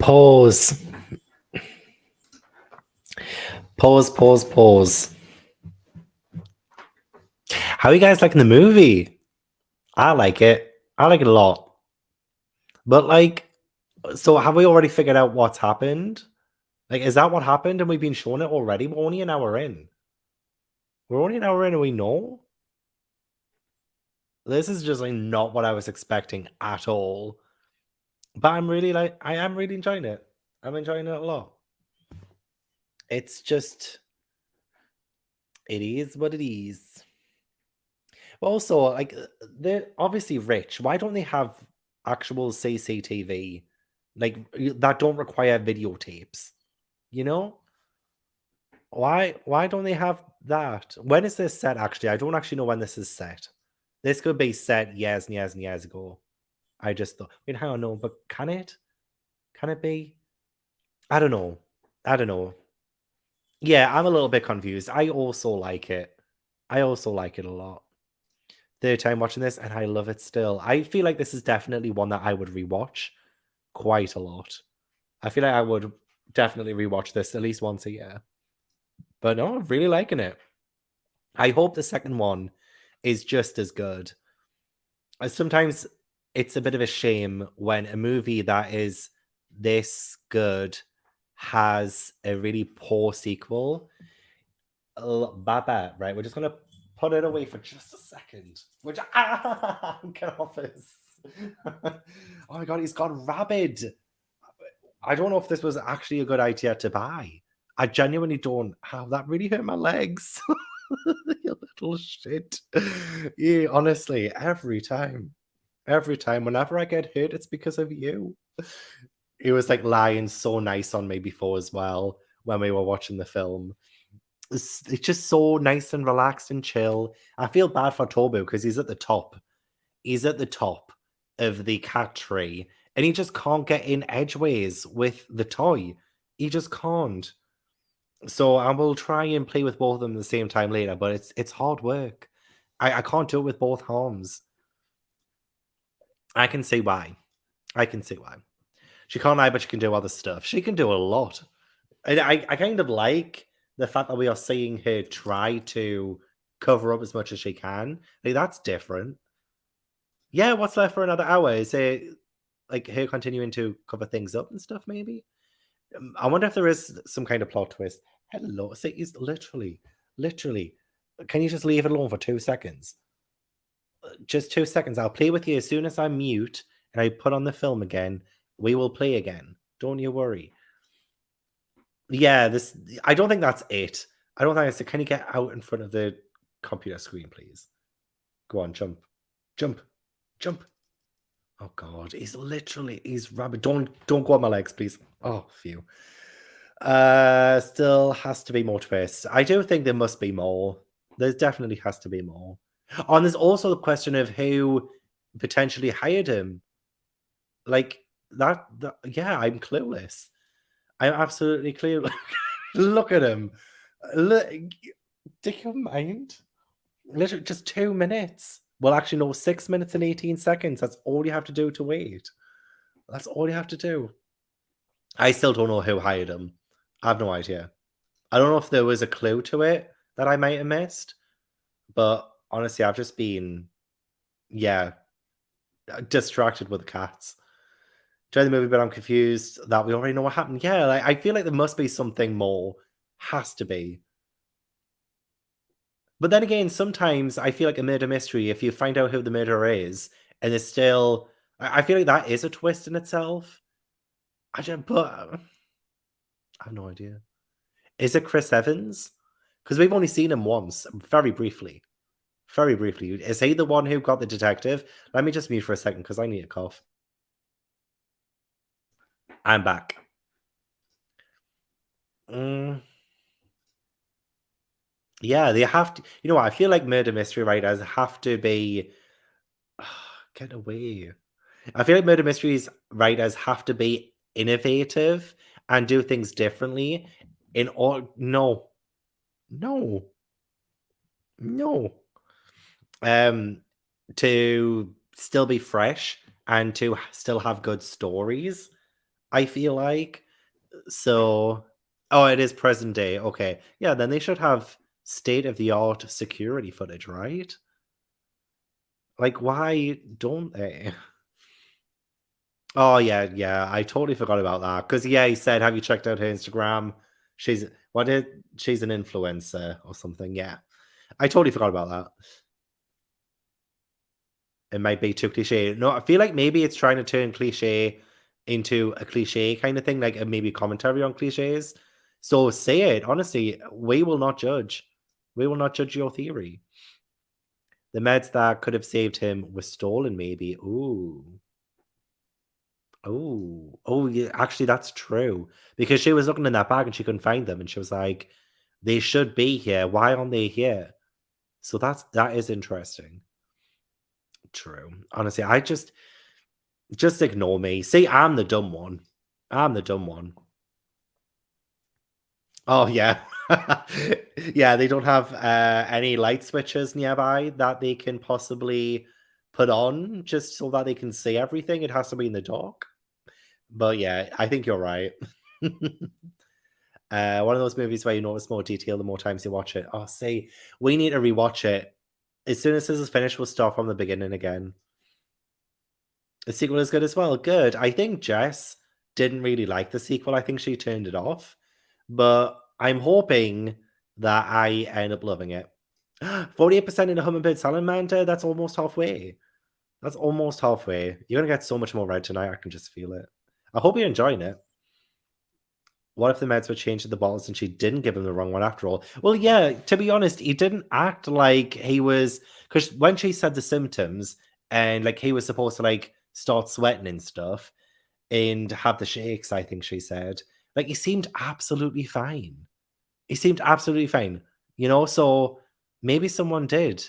Pause. Pause. How are you guys liking the movie? I like it. I like it a lot. But like, so have we already figured out what's happened? Like, is that what happened and we've been shown it already? We're only an hour in. We're only an hour in and we know? This is just like not what I was expecting at all. But I am really enjoying it. I'm enjoying it a lot. It's just, it is what it is. But also, like, they're obviously rich. Why don't they have actual CCTV? Like, that don't require videotapes, you know? Why don't they have that? When is this set actually? I don't actually know when this is set. This could be set years and years and years ago. I just thought, wait, hang on, no, but can it? Can it be? I don't know. I don't know. Yeah, I'm a little bit confused. I also like it. I also like it a lot. Third time watching this, and I love it still. I feel like this is definitely one that I would rewatch quite a lot. I feel like I would definitely rewatch this at least once a year. But no, I'm really liking it. I hope the second one is just as good. Sometimes it's a bit of a shame when a movie that is this good has a really poor sequel. Baba, right? We're just gonna put it away for just a second. Which get off this. Oh my god, he's gone rabid. I don't know if this was actually a good idea to buy. I genuinely don't. How that really hurt my legs. You little shit. Yeah, honestly, every time. Every time. Whenever I get hurt, it's because of you. He was like lying so nice on me before as well when we were watching the film. It's just so nice and relaxed and chill. I feel bad for Tobo because he's at the top. He's at the top of the cat tree and he just can't get in edgeways with the toy. He just can't. So I will try and play with both of them at the same time later, but it's hard work. I can't do it with both arms. I can see why. I can see why. She can't lie, but she can do other stuff. She can do a lot. And I kind of like the fact that we are seeing her try to cover up as much as she can. Like, that's different. Yeah, what's left for another hour? Is it like her continuing to cover things up and stuff, maybe? I wonder if there is some kind of plot twist. Hello, see, he's literally. Can you just leave it alone for 2 seconds? Just 2 seconds. I'll play with you as soon as I mute and I put on the film again. We will play again. Don't you worry. Yeah, this. I don't think that's it. I don't think it's. Can you get out in front of the computer screen, please? Go on, jump. Oh God, he's rabid. Don't go on my legs, please. Oh, phew. Still has to be more twists. I do think there must be more. There definitely has to be more. Oh, and there's also the question of who potentially hired him. Like that yeah, I'm clueless. I'm absolutely clueless. Look at him. Look, do you mind? Literally just 2 minutes. Well, actually, no, 6 minutes and 18 seconds. That's all you have to do to wait. That's all you have to do. I still don't know who hired him. I have no idea. I don't know if there was a clue to it that I might have missed, but honestly, I've just been, yeah, distracted with the cats. During the movie, but I'm confused that we already know what happened. Yeah, like, I feel like there must be something more. Has to be. But then again, sometimes I feel like a murder mystery, if you find out who the murderer is, and it's still, I feel like that is a twist in itself. I don't, but I have no idea. Is it Chris Evans? Because we've only seen him once, very briefly. Very briefly. Is he the one who got the detective? Let me just mute for a second because I need a cough. I'm back. Mm, yeah, they have to. You know what? I feel like murder mystery writers have to be. Get away. I feel like murder mysteries writers have to be innovative and do things differently in all. No, no, no. Um, to still be fresh and to still have good stories. I feel like. So, oh, it is present day. Okay. Yeah, then they should have state of the art security footage, right? Like, why don't they? Oh, yeah, yeah. I totally forgot about that. Because, yeah, he said, have you checked out her Instagram? She's, what is, she's an influencer or something. Yeah. I totally forgot about that. It might be too cliche. No, I feel like maybe it's trying to turn cliche into a cliche kind of thing, like a maybe commentary on cliches. So say it. Honestly, we will not judge. We will not judge your theory. The meds that could have saved him were stolen, maybe. Ooh. Oh. Oh, yeah. Actually, that's true. Because she was looking in that bag and she couldn't find them. And she was like, they should be here. Why aren't they here? So that is interesting. True. Honestly, just ignore me. See, I'm the dumb one. I'm the dumb one. Oh, yeah. Yeah, they don't have, any light switches nearby that they can possibly put on just so that they can see everything. It has to be in the dark. But, yeah, I think you're right. One of those movies where you notice more detail the more times you watch it. Oh, see, we need to rewatch it. As soon as this is finished, we'll start from the beginning again. The sequel is good as well. Good. I think Jess didn't really like the sequel. I think she turned it off. But I'm hoping that I end up loving it. 48% in a Hummingbird Salamander. That's almost halfway. That's almost halfway. You're gonna get so much more red tonight. I can just feel it. I hope you're enjoying it. What if the meds were changed to the bottles and she didn't give him the wrong one after all? Well, yeah, to be honest, he didn't act like he was, because when she said the symptoms and like he was supposed to like start sweating and stuff and have the shakes, I think she said, like he seemed absolutely fine. He seemed absolutely fine, so maybe someone did.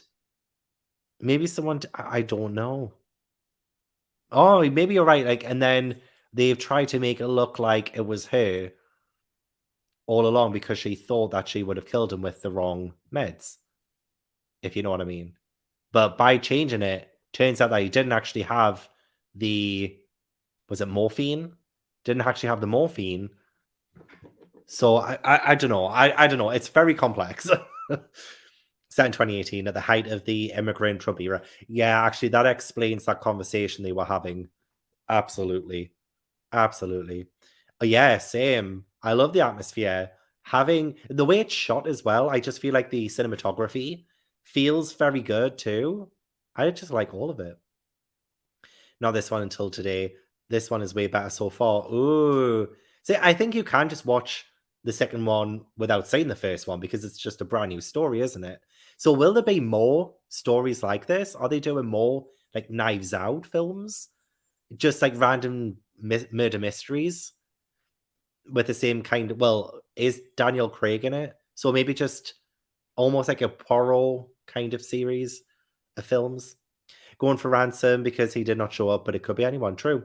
Maybe I don't know. Oh, maybe you're right. Like, and then they've tried to make it look like it was her all along because she thought that she would have killed him with the wrong meds, if you know what I mean. But by changing it, turns out that he didn't actually have the was it morphine? Didn't actually have the morphine. So I don't know. I don't know. It's very complex. Set in 2018 at the height of the immigrant Trump era. Yeah, actually, that explains that conversation they were having. Absolutely. Absolutely. Yeah, same. I love the atmosphere. Having the way it's shot as well, I just feel like the cinematography feels very good too. I just like all of it. Not this one until today. This one is way better so far. Ooh. See, I think you can just watch the second one without seeing the first one because it's just a brand new story, isn't it? So will there be more stories like this? Are they doing more like Knives Out films? Just like random murder mysteries with the same kind of, well, is Daniel Craig in it? So maybe just almost like a Poirot kind of series of films. Going for Ransom because he did not show up, but it could be anyone. True.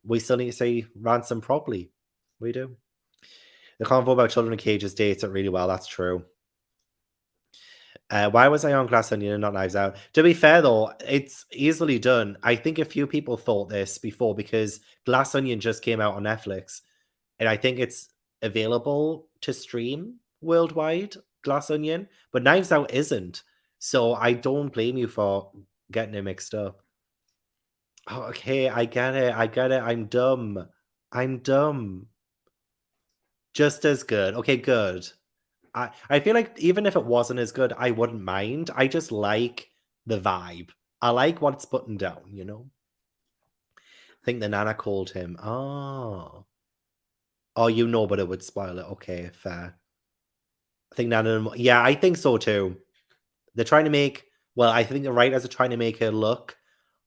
We still need to say Ransom properly. We do. The convo about children in cages dates it really well. That's true. Why was I on Glass Onion and not Knives Out? To be fair, though, it's easily done. I think a few people thought this before because Glass Onion just came out on Netflix, and I think it's available to stream worldwide, Glass Onion, but Knives Out isn't. So I don't blame you for getting it mixed up. Oh, okay, I get it. I get it. I'm dumb. I'm dumb. Just as good. Okay, good. I feel like even if it wasn't as good, I wouldn't mind. I just like the vibe. I like what it's putting down. I think the Nana called him. Oh. Oh, but it would spoil it. Okay, fair. I think Nana, yeah, I think so too. They're trying to make, well, I think the writers are trying to make her look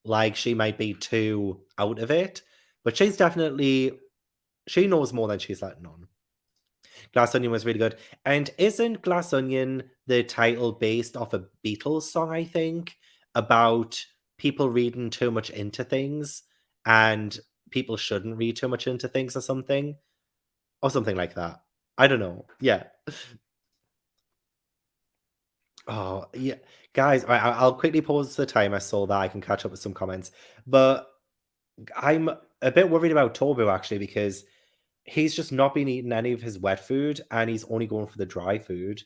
like she might be too out of it, but she knows more than she's letting on. Glass Onion was really good. And isn't Glass Onion the title based off a Beatles song, I think, about people reading too much into things and people shouldn't read too much into things or something? Or something like that. I don't know. Yeah. Oh, yeah. Guys, I'll quickly pause the timer so that I can catch up with some comments. But I'm a bit worried about Tobu actually because he's just not been eating any of his wet food, and he's only going for the dry food.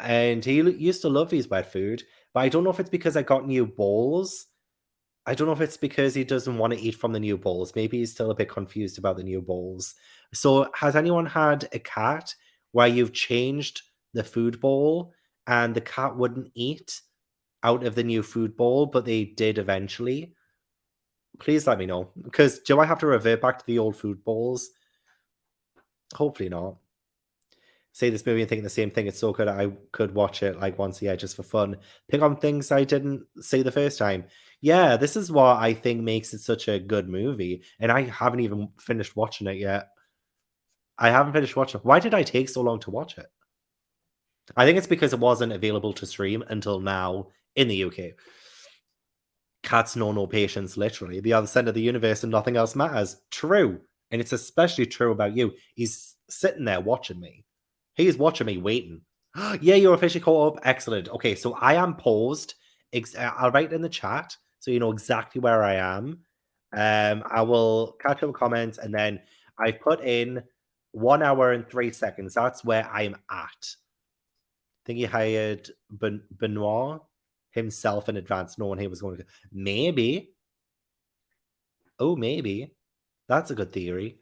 And he used to love his wet food, but I don't know if it's because I got new bowls. I don't know if it's because he doesn't want to eat from the new bowls. Maybe he's still a bit confused about the new bowls. So, has anyone had a cat where you've changed the food bowl and the cat wouldn't eat out of the new food bowl, but they did eventually? Please let me know. Because do I have to revert back to the old food bowls? Hopefully not. See this movie and thinking the same thing. It's so good I could watch it like once a year just for fun. Pick on things I didn't see the first time. Yeah, this is what I think makes it such a good movie. And I haven't even finished watching it yet. I haven't finished watching it. Why did I take so long to watch it? I think it's because it wasn't available to stream until now in the UK. Cats know no patience, literally. The other center of the universe and nothing else matters. True. And it's especially true about you. He's sitting there watching me. He's watching me waiting. Yeah, you're officially caught up. Excellent. Okay, so I am paused. I'll write in the chat so you know exactly where I am. I will catch up with comments and then I put in 1 hour and 3 seconds. That's where I'm at. I think he hired Benoit himself in advance, knowing he was going to. Maybe. Oh, maybe. That's a good theory.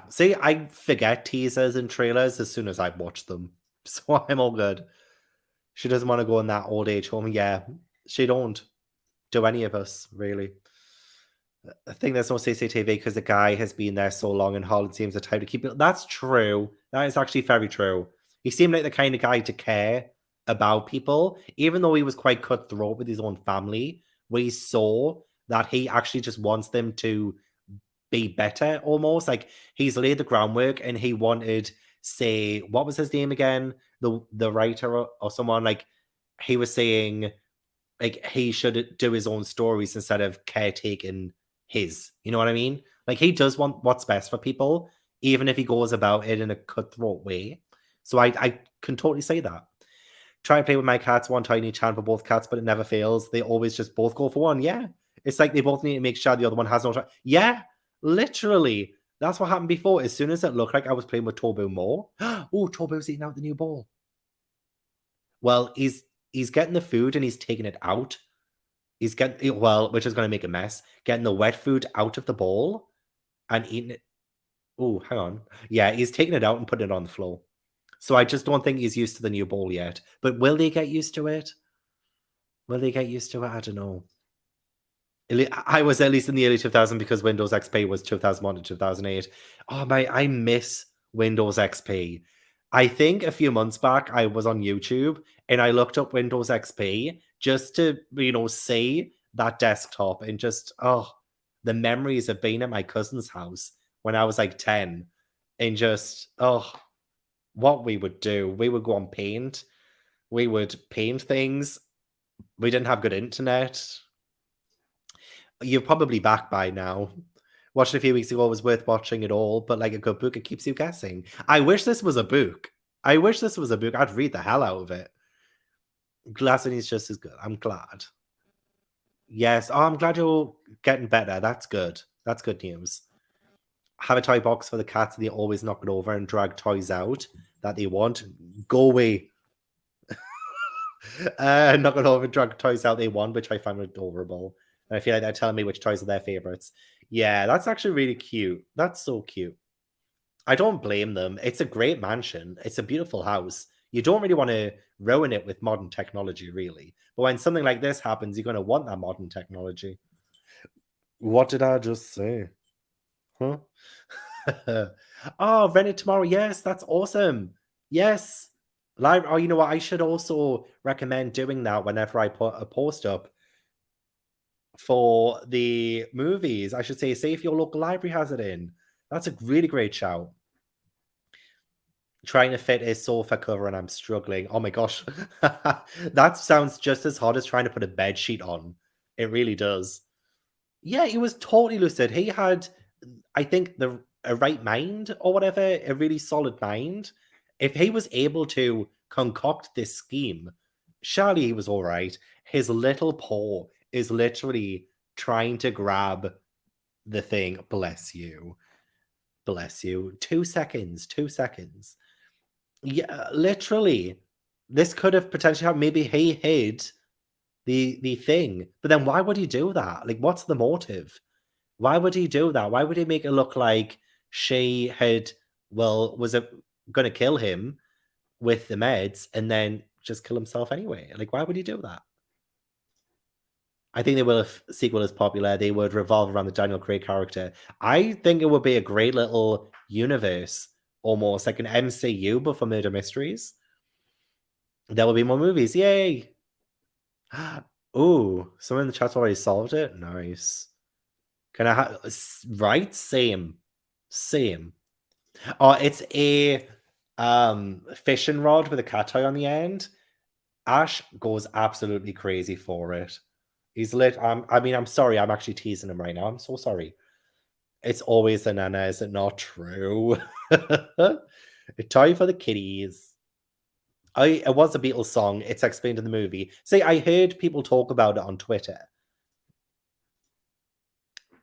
See, I forget teasers and trailers as soon as I watch them. So I'm all good. She doesn't want to go in that old age home. Yeah, she don't. Do any of us, really. I think there's no CCTV because the guy has been there so long and Holland seems the type to keep it. That's true. That is actually very true. He seemed like the kind of guy to care about people, even though he was quite cutthroat with his own family. We saw that he actually just wants them to be better almost. Like he's laid the groundwork and he wanted, say, what was his name again? The writer or someone like he was saying like he should do his own stories instead of caretaking his. You know what I mean? Like he does want what's best for people, even if he goes about it in a cutthroat way. So I can totally say that. Try and play with my cats, one tiny chance for both cats, but it never fails. They always just both go for one. Yeah. It's like they both need to make sure the other one has no chance. Yeah, literally. That's what happened before. As soon as it looked like I was playing with Tobu more, oh, Tobu's eating out the new ball. Well, he's getting the food and he's taking it out. He's getting well, which is going to make a mess. Getting the wet food out of the bowl and eating it. Oh, hang on. Yeah, he's taking it out and putting it on the floor. So I just don't think he's used to the new bowl yet. But will they get used to it? Will they get used to it? I don't know. I was at least in the early 2000s because Windows XP was 2001 to 2008. Oh my, I miss Windows XP. I think a few months back I was on YouTube and I looked up Windows XP just to, see that desktop and just the memories of being at my cousin's house when I was like 10 and just what we would do. We would go on Paint. We would paint things. We didn't have good internet. You're probably back by now. Watched a few weeks ago was worth watching it all, but like a good book, it keeps you guessing. I wish this was a book. I wish this was a book. I'd read the hell out of it. Glassini's just as good. I'm glad. Yes. Oh, I'm glad you're getting better. That's good. That's good news. Have a toy box for the cats and they always knock it over and drag toys out that they want. Go away. Knock it over and drag toys out they want, which I find adorable. And I feel like they're telling me which toys are their favorites. Yeah, that's actually really cute. That's so cute. I don't blame them. It's a great mansion. It's a beautiful house. You don't really want to ruin it with modern technology, really. But when something like this happens, you're going to want that modern technology. What did I just say? Huh? Oh, rent it tomorrow. Yes, that's awesome. Yes. Live. Oh, you know what? I should also recommend doing that whenever I put a post up for the movies. I should say if your local library has it in. That's a really great shout. Trying to fit a sofa cover and I'm struggling. Oh my gosh. That sounds just as hard as trying to put a bed sheet on. It really does. Yeah, he was totally lucid. He had, I think, a right mind or whatever, a really solid mind. If he was able to concoct this scheme, surely he was all right. His little paw is literally trying to grab the thing. Bless you. Bless you. 2 seconds. 2 seconds. Yeah, literally. This could have potentially happened. Maybe he hid the thing. But then why would he do that? Like, what's the motive? Why would he do that? Why would he make it look like she had, well, was it gonna kill him with the meds and then just kill himself anyway? Like, why would he do that? I think they will, if sequel is popular, they would revolve around the Daniel Craig character. I think it would be a great little universe, almost like an MCU, but for murder mysteries. There will be more movies. Yay! Ooh, someone in the chat's already solved it. Nice. Can I have right? Same. Same. Oh, it's a fishing rod with a cat toy on the end. Ash goes absolutely crazy for it. He's lit. I mean, I'm sorry. I'm actually teasing him right now. I'm so sorry. It's always the nana, is it not true? A toy for the kitties. It was a Beatles song. It's explained in the movie. See, I heard people talk about it on Twitter.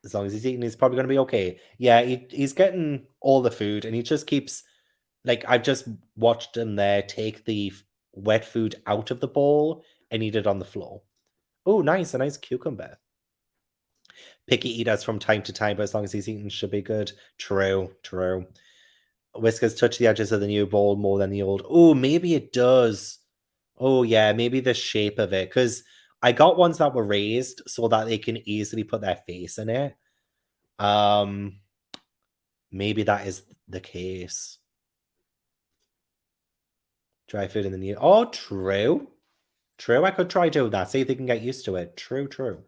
As long as he's eating, he's probably going to be okay. Yeah, he's getting all the food, and he just keeps, like, I've just watched him there take the wet food out of the bowl and eat it on the floor. Oh, nice, a nice cucumber. Picky eaters from time to time, but as long as he's eating, should be good. True, true. Whiskers touch the edges of the new bowl more than the old. Oh, maybe it does. Oh, yeah, maybe the shape of it. Because I got ones that were raised so that they can easily put their face in it. Maybe that is the case. Dry food in the new. Oh, true. True, I could try doing that. See if they can get used to it. True, true.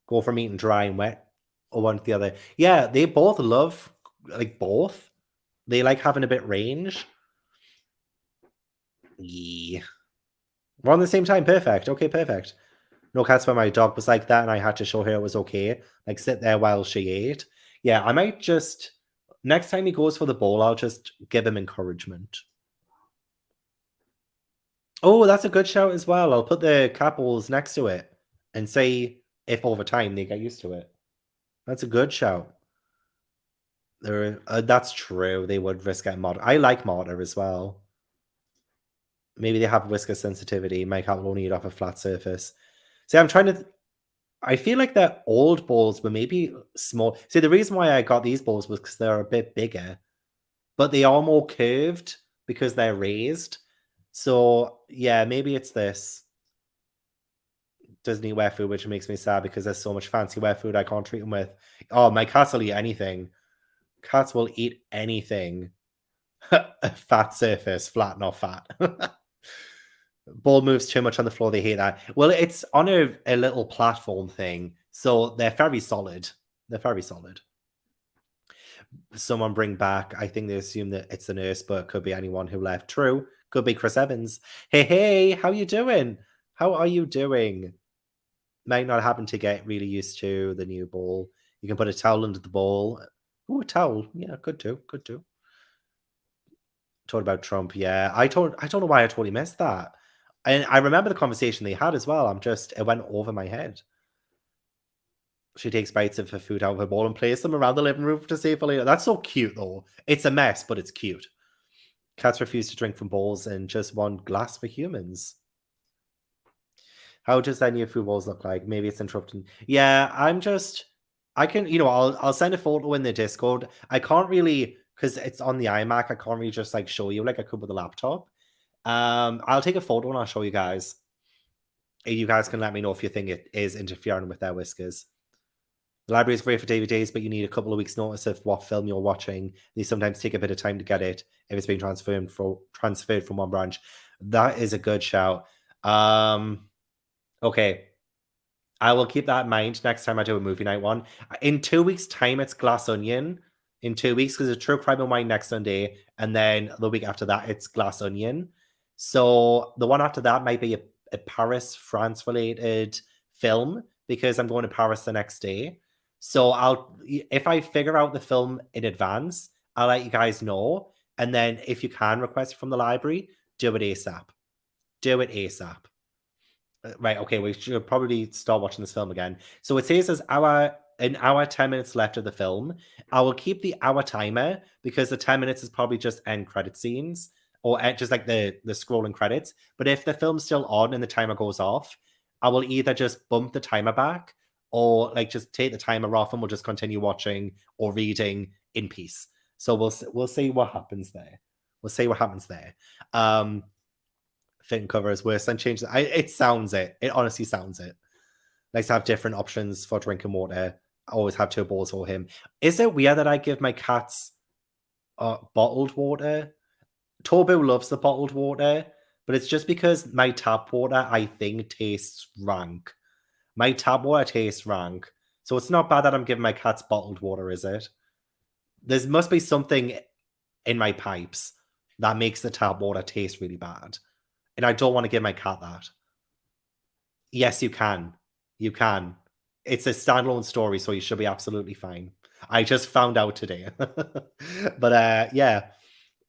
Go from eating dry and wet or one to the other. Yeah, they both love, like, both. They like having a bit range. Yeah. We're on the same time. Perfect. Okay, perfect. No cats when my dog was like that and I had to show her it was okay. Like, sit there while she ate. Yeah, I might just, next time he goes for the bowl, I'll just give him encouragement. Oh, that's a good shout as well. I'll put the cat bowls next to it and say if over time they get used to it. That's a good shout. That's true. They would risk getting mod. I like modder as well. Maybe they have whisker sensitivity. My cat will only eat off a flat surface. See, I'm trying to. I feel like they're old balls, but maybe small. See, the reason why I got these balls was because they're a bit bigger, but they are more curved because they're raised. So yeah, maybe it's this. Doesn't eat wet food, which makes me sad because there's so much fancy wet food I can't treat him with. Oh, my cats will eat anything. Cats will eat anything. A fat surface, flat, not fat. Ball moves too much on the floor. They hate that. Well, it's on a little platform thing, so they're very solid. They're very solid. Someone bring back. I think they assume that it's the nurse, but it could be anyone who left. True, could be Chris Evans. Hey, hey, how you doing? How are you doing? Might not happen to get really used to the new ball. You can put a towel under the ball. Oh, a towel. Yeah, could do. Could do. Talked about Trump. Yeah, I don't know why I totally missed that. And I remember the conversation they had as well. It went over my head. She takes bites of her food out of her bowl and places them around the living room to save for later. That's so cute, though. It's a mess, but it's cute. Cats refuse to drink from bowls and just want glass for humans. How does that new food bowls look like? Maybe it's interrupting. Yeah, I can, I'll send a photo in the Discord. I can't really, because it's on the iMac, I can't really just like show you like I could with a laptop. I'll take a photo and I'll show you guys. You guys can let me know if you think it is interfering with their whiskers. The library is great for DVDs, but you need a couple of weeks' notice of what film you're watching. They sometimes take a bit of time to get it if it's being transferred from one branch. That is a good shout. Okay. I will keep that in mind next time I do a movie night one. In 2 weeks' time, it's Glass Onion. In 2 weeks, because it's True Crime and Wine next Sunday. And then the week after that, it's Glass Onion. So the one after that might be a Paris, France related film because I'm going to Paris the next day. So if I figure out the film in advance, I'll let you guys know. And then if you can request it from the library, do it ASAP. Do it ASAP. Right, okay, we should probably start watching this film again. So it says as our an hour, 10 minutes left of the film. I will keep the hour timer because the 10 minutes is probably just end credit scenes or just like the scrolling credits. But if the film's still on and the timer goes off, I will either just bump the timer back or like just take the timer off and we'll just continue watching or reading in peace. So we'll see what happens there. We'll see what happens there. Um, Fin cover is worse than change. It sounds it. It honestly sounds it. Likes to have different options for drinking water. I always have two bowls for him. Is it weird that I give my cats bottled water? Tobu loves the bottled water, but it's just because my tap water, I think, tastes rank. My tap water tastes rank. So it's not bad that I'm giving my cats bottled water, is it? There must be something in my pipes that makes the tap water taste really bad. And I don't want to give my cat that. Yes, you can. You can. It's a standalone story, so you should be absolutely fine. I just found out today. But yeah.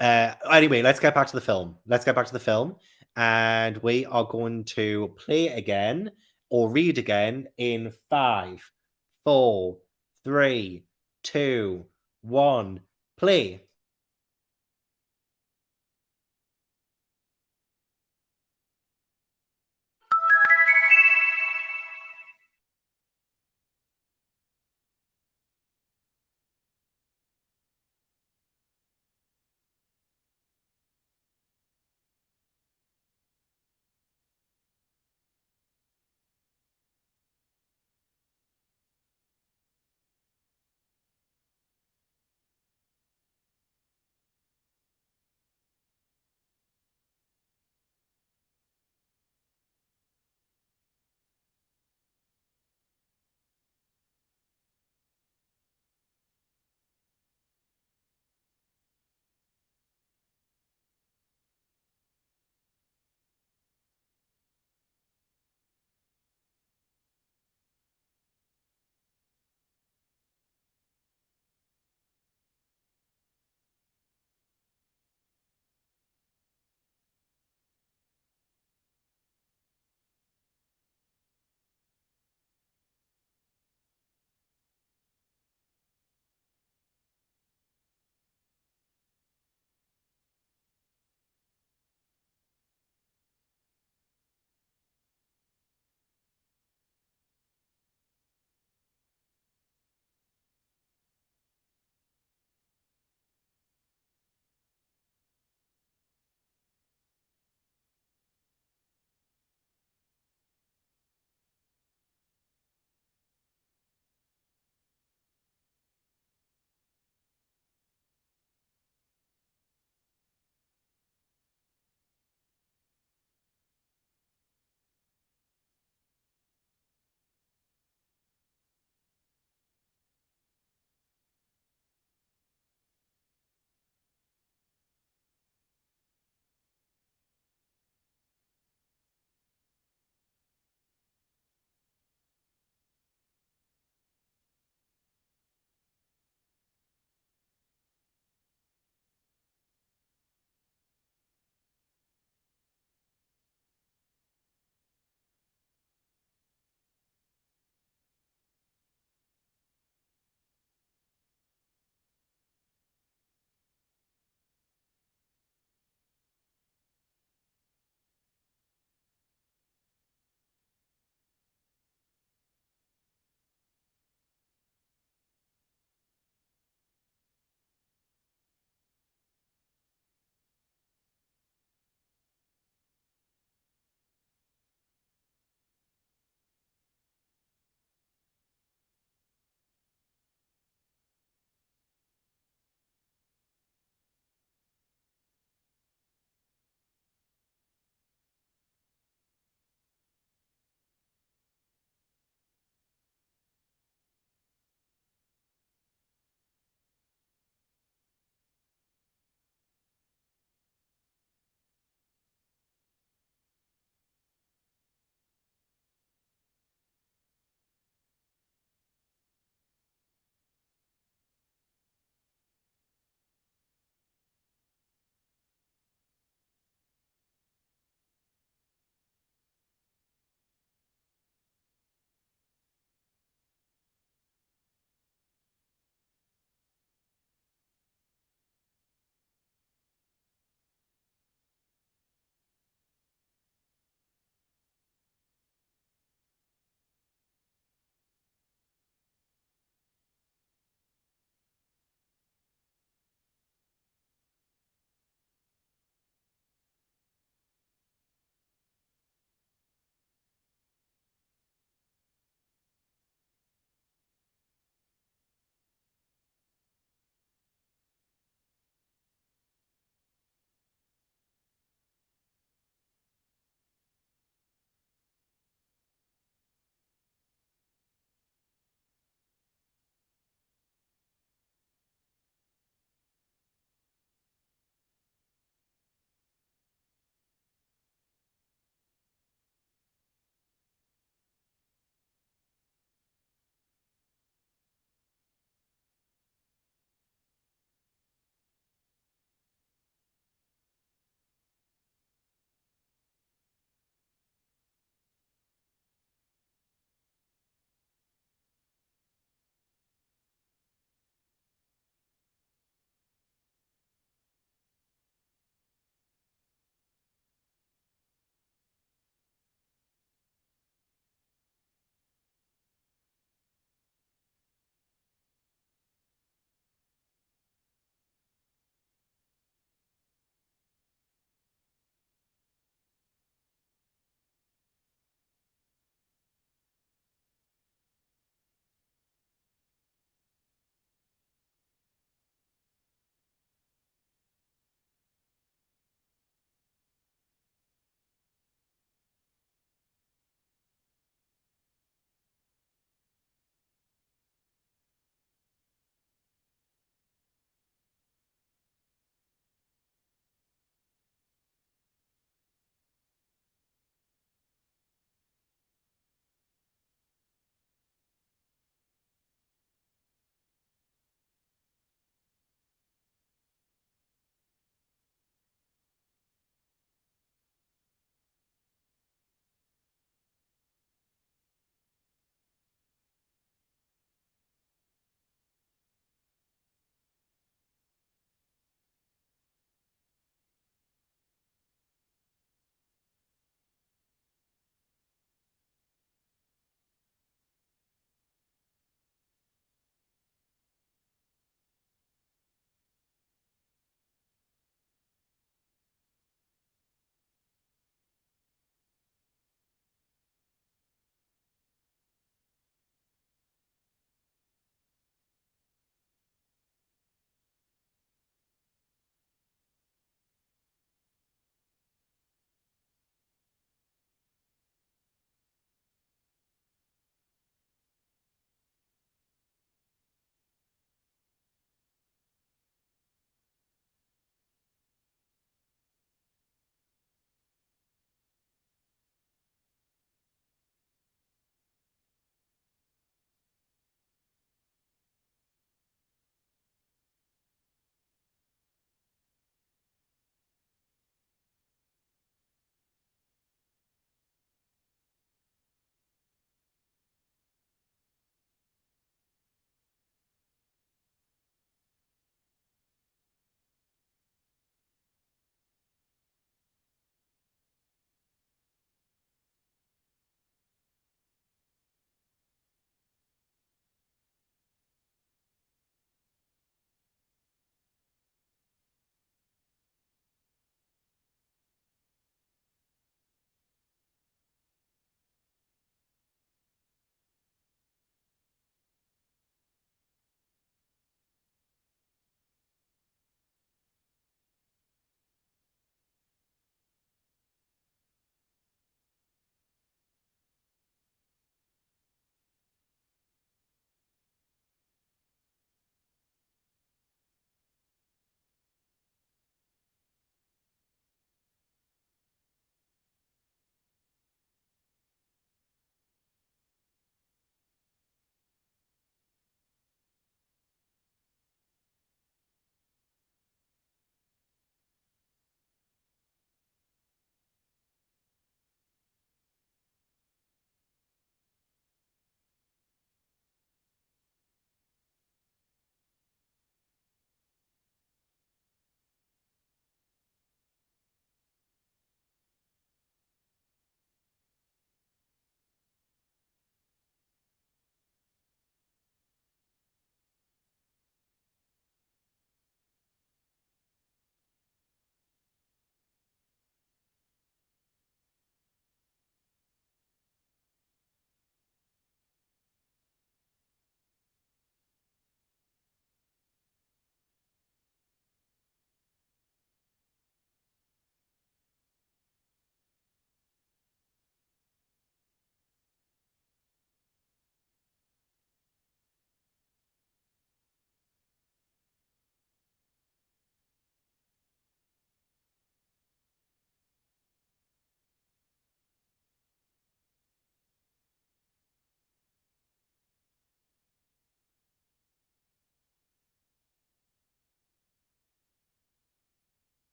Anyway, let's get back to the film. Let's get back to the film. And we are going to play again or read again in five, four, three, two, one. Play.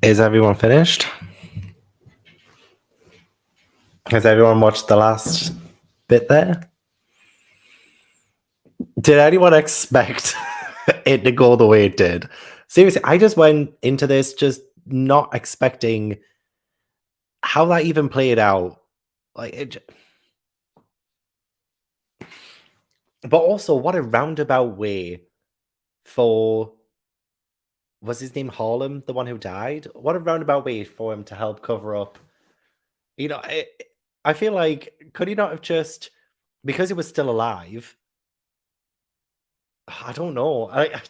Is everyone finished? Has everyone watched the last bit there? Did anyone expect it to go the way it did? Seriously, I just went into this just not expecting how that even played out. Like but also what a roundabout way for was his name Harlem, the one who died? What a roundabout way for him to help cover up. You know, I feel like could he not have just because he was still alive? I don't know. Like,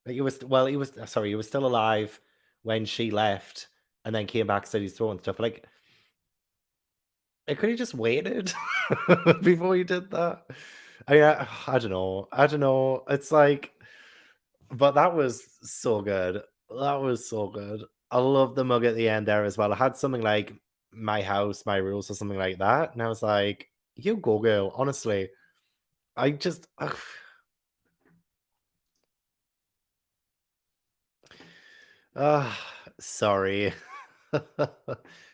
he was well, he was sorry, he was still alive when she left and then came back, said he's throwing stuff. Like, could he just waited before he did that? I don't know. I don't know. It's like, but that was so good. That was so good. I love the mug at the end there as well. I had something like "My house, my rules" or something like that, and I was like, "You go, girl." Honestly, I just. Sorry.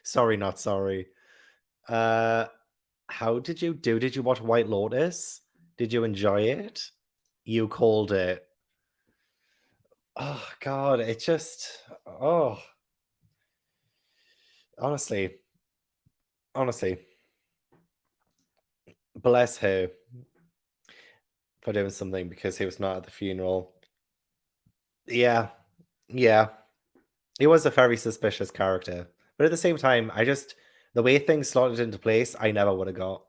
Sorry, not sorry. Uh, how did you do? Did you watch White Lotus? Did you enjoy it? You called it. Oh God, it just. Oh, honestly, honestly, bless her for doing something because he was not at the funeral. Yeah, yeah, he was a very suspicious character, but at the same time, I just the way things slotted into place, I never would have got.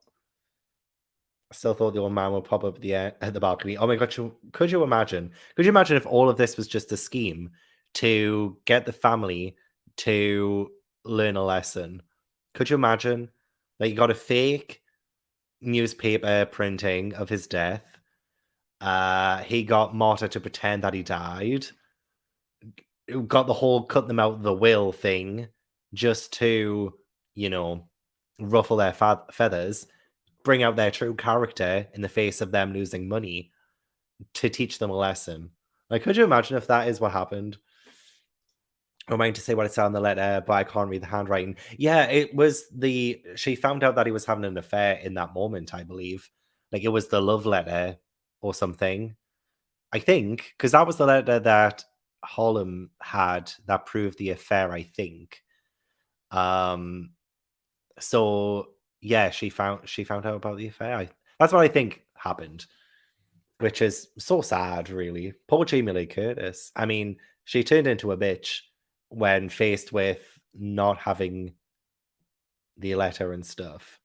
I still thought the old man would pop up at the balcony. Oh my god, could you imagine? Could you imagine if all of this was just a scheme to get the family to learn a lesson? Could you imagine? Like you got a fake newspaper printing of his death. He got Marta to pretend that he died. Got the whole cut them out the will thing just to, you know, ruffle their feathers, bring out their true character in the face of them losing money to teach them a lesson. Like, could you imagine if that is what happened? I'm trying to say what it said on the letter, but I can't read the handwriting. Yeah, it was she found out that he was having an affair in that moment, I believe. Like it was the love letter or something. I think because that was the letter that Harlem had that proved the affair, I think. Um so yeah, she found out about the affair. That's what I think happened. Which is so sad, really. Poor Jamie Lee Curtis. I mean, she turned into a bitch when faced with not having the letter and stuff.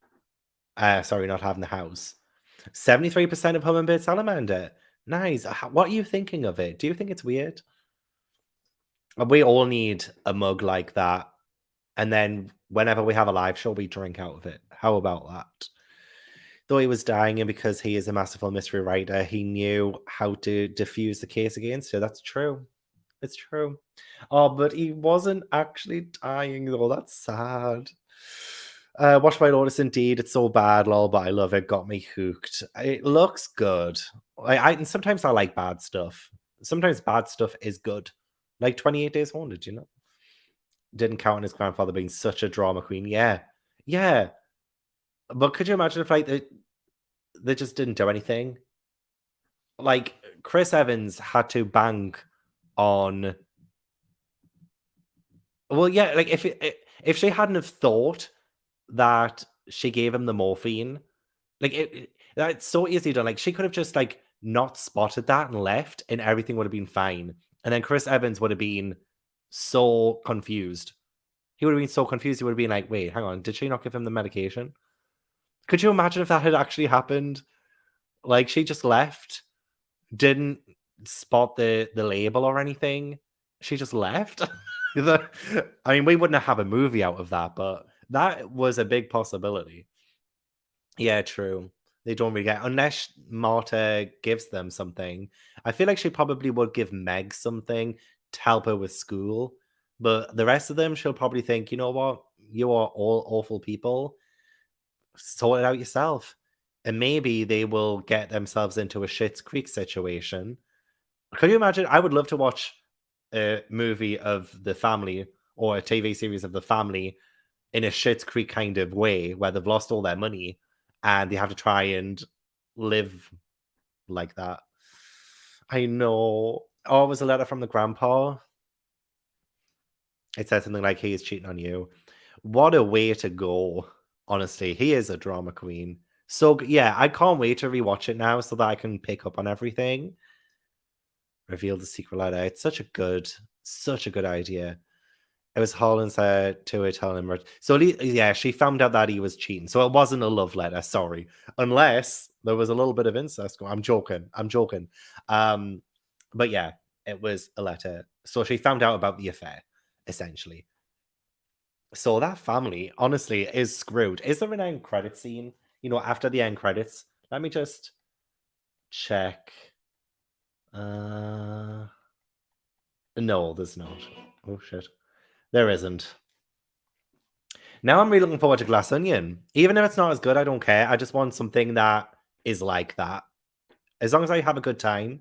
Sorry, not having the house. 73% of Hummingbird Salamander. Nice. What are you thinking of it? Do you think it's weird? We all need a mug like that. And then whenever we have a live show, we drink out of it. How about that? Though he was dying, and because he is a masterful mystery writer, he knew how to diffuse the case against her. That's true. It's true. Oh, but he wasn't actually dying though. That's sad. Watch My Lotus indeed. It's so bad, lol, but I love it. Got me hooked. It looks good. And sometimes I like bad stuff. Sometimes bad stuff is good. Like 28 Days Haunted, you know? Didn't count on his grandfather being such a drama queen. Yeah. Yeah. But could you imagine if like they just didn't do anything? Like Chris Evans had to bank on well, yeah, like if she hadn't have thought that she gave him the morphine, like that's so easily done. Like she could have just like not spotted that and left, and everything would have been fine. And then Chris Evans would have been so confused. He would have been so confused. He would have been like, "Wait, hang on, did she not give him the medication?" Could you imagine if that had actually happened? Like she just left, didn't spot the label or anything. She just left. I mean, we wouldn't have a movie out of that, but that was a big possibility. Yeah, true. They don't really get unless Marta gives them something. I feel like she probably would give Meg something to help her with school, but the rest of them, she'll probably think, you know what, you are all awful people. Sort it out yourself, and maybe they will get themselves into a Schitt's Creek situation. Could you imagine? I would love to watch. a movie of the family or a TV series of the family in a Schitt's Creek kind of way where they've lost all their money and they have to try and live like that. I know. Oh, it was a letter from the grandpa. It said something like, he is cheating on you. What a way to go. Honestly, he is a drama queen. So, yeah, I can't wait to rewatch it now so that I can pick up on everything. Reveal the secret letter. It's such a good idea. It was Holland said to her, telling him, so yeah, she found out that he was cheating. So it wasn't a love letter, sorry. Unless there was a little bit of incest going. I'm joking. But yeah, it was a letter. So she found out about the affair, essentially. So that family, honestly, is screwed. Is there an end credit scene? After the end credits? Let me just check. No, there's not. Oh shit. There isn't. Now I'm really looking forward to Glass Onion. Even if it's not as good, I don't care. I just want something that is like that. As long as I have a good time,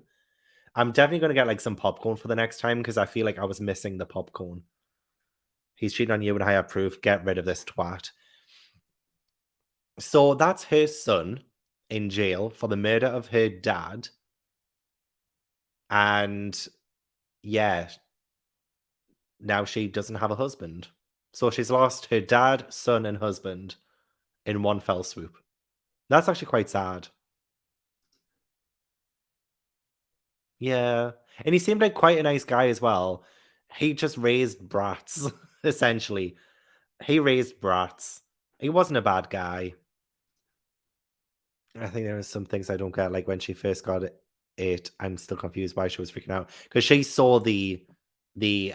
I'm definitely going to get like some popcorn for the next time because I feel like I was missing the popcorn. He's cheating on you and I have proof. Get rid of this twat. So that's her son in jail for the murder of her dad. And yeah, now she doesn't have a husband. So she's lost her dad, son, and husband in one fell swoop. That's actually quite sad. Yeah. And he seemed like quite a nice guy as well. He just raised brats, essentially. He raised brats. He wasn't a bad guy. I think there was some things I don't get, like when she first got it, I'm still confused why she was freaking out. Because she saw the the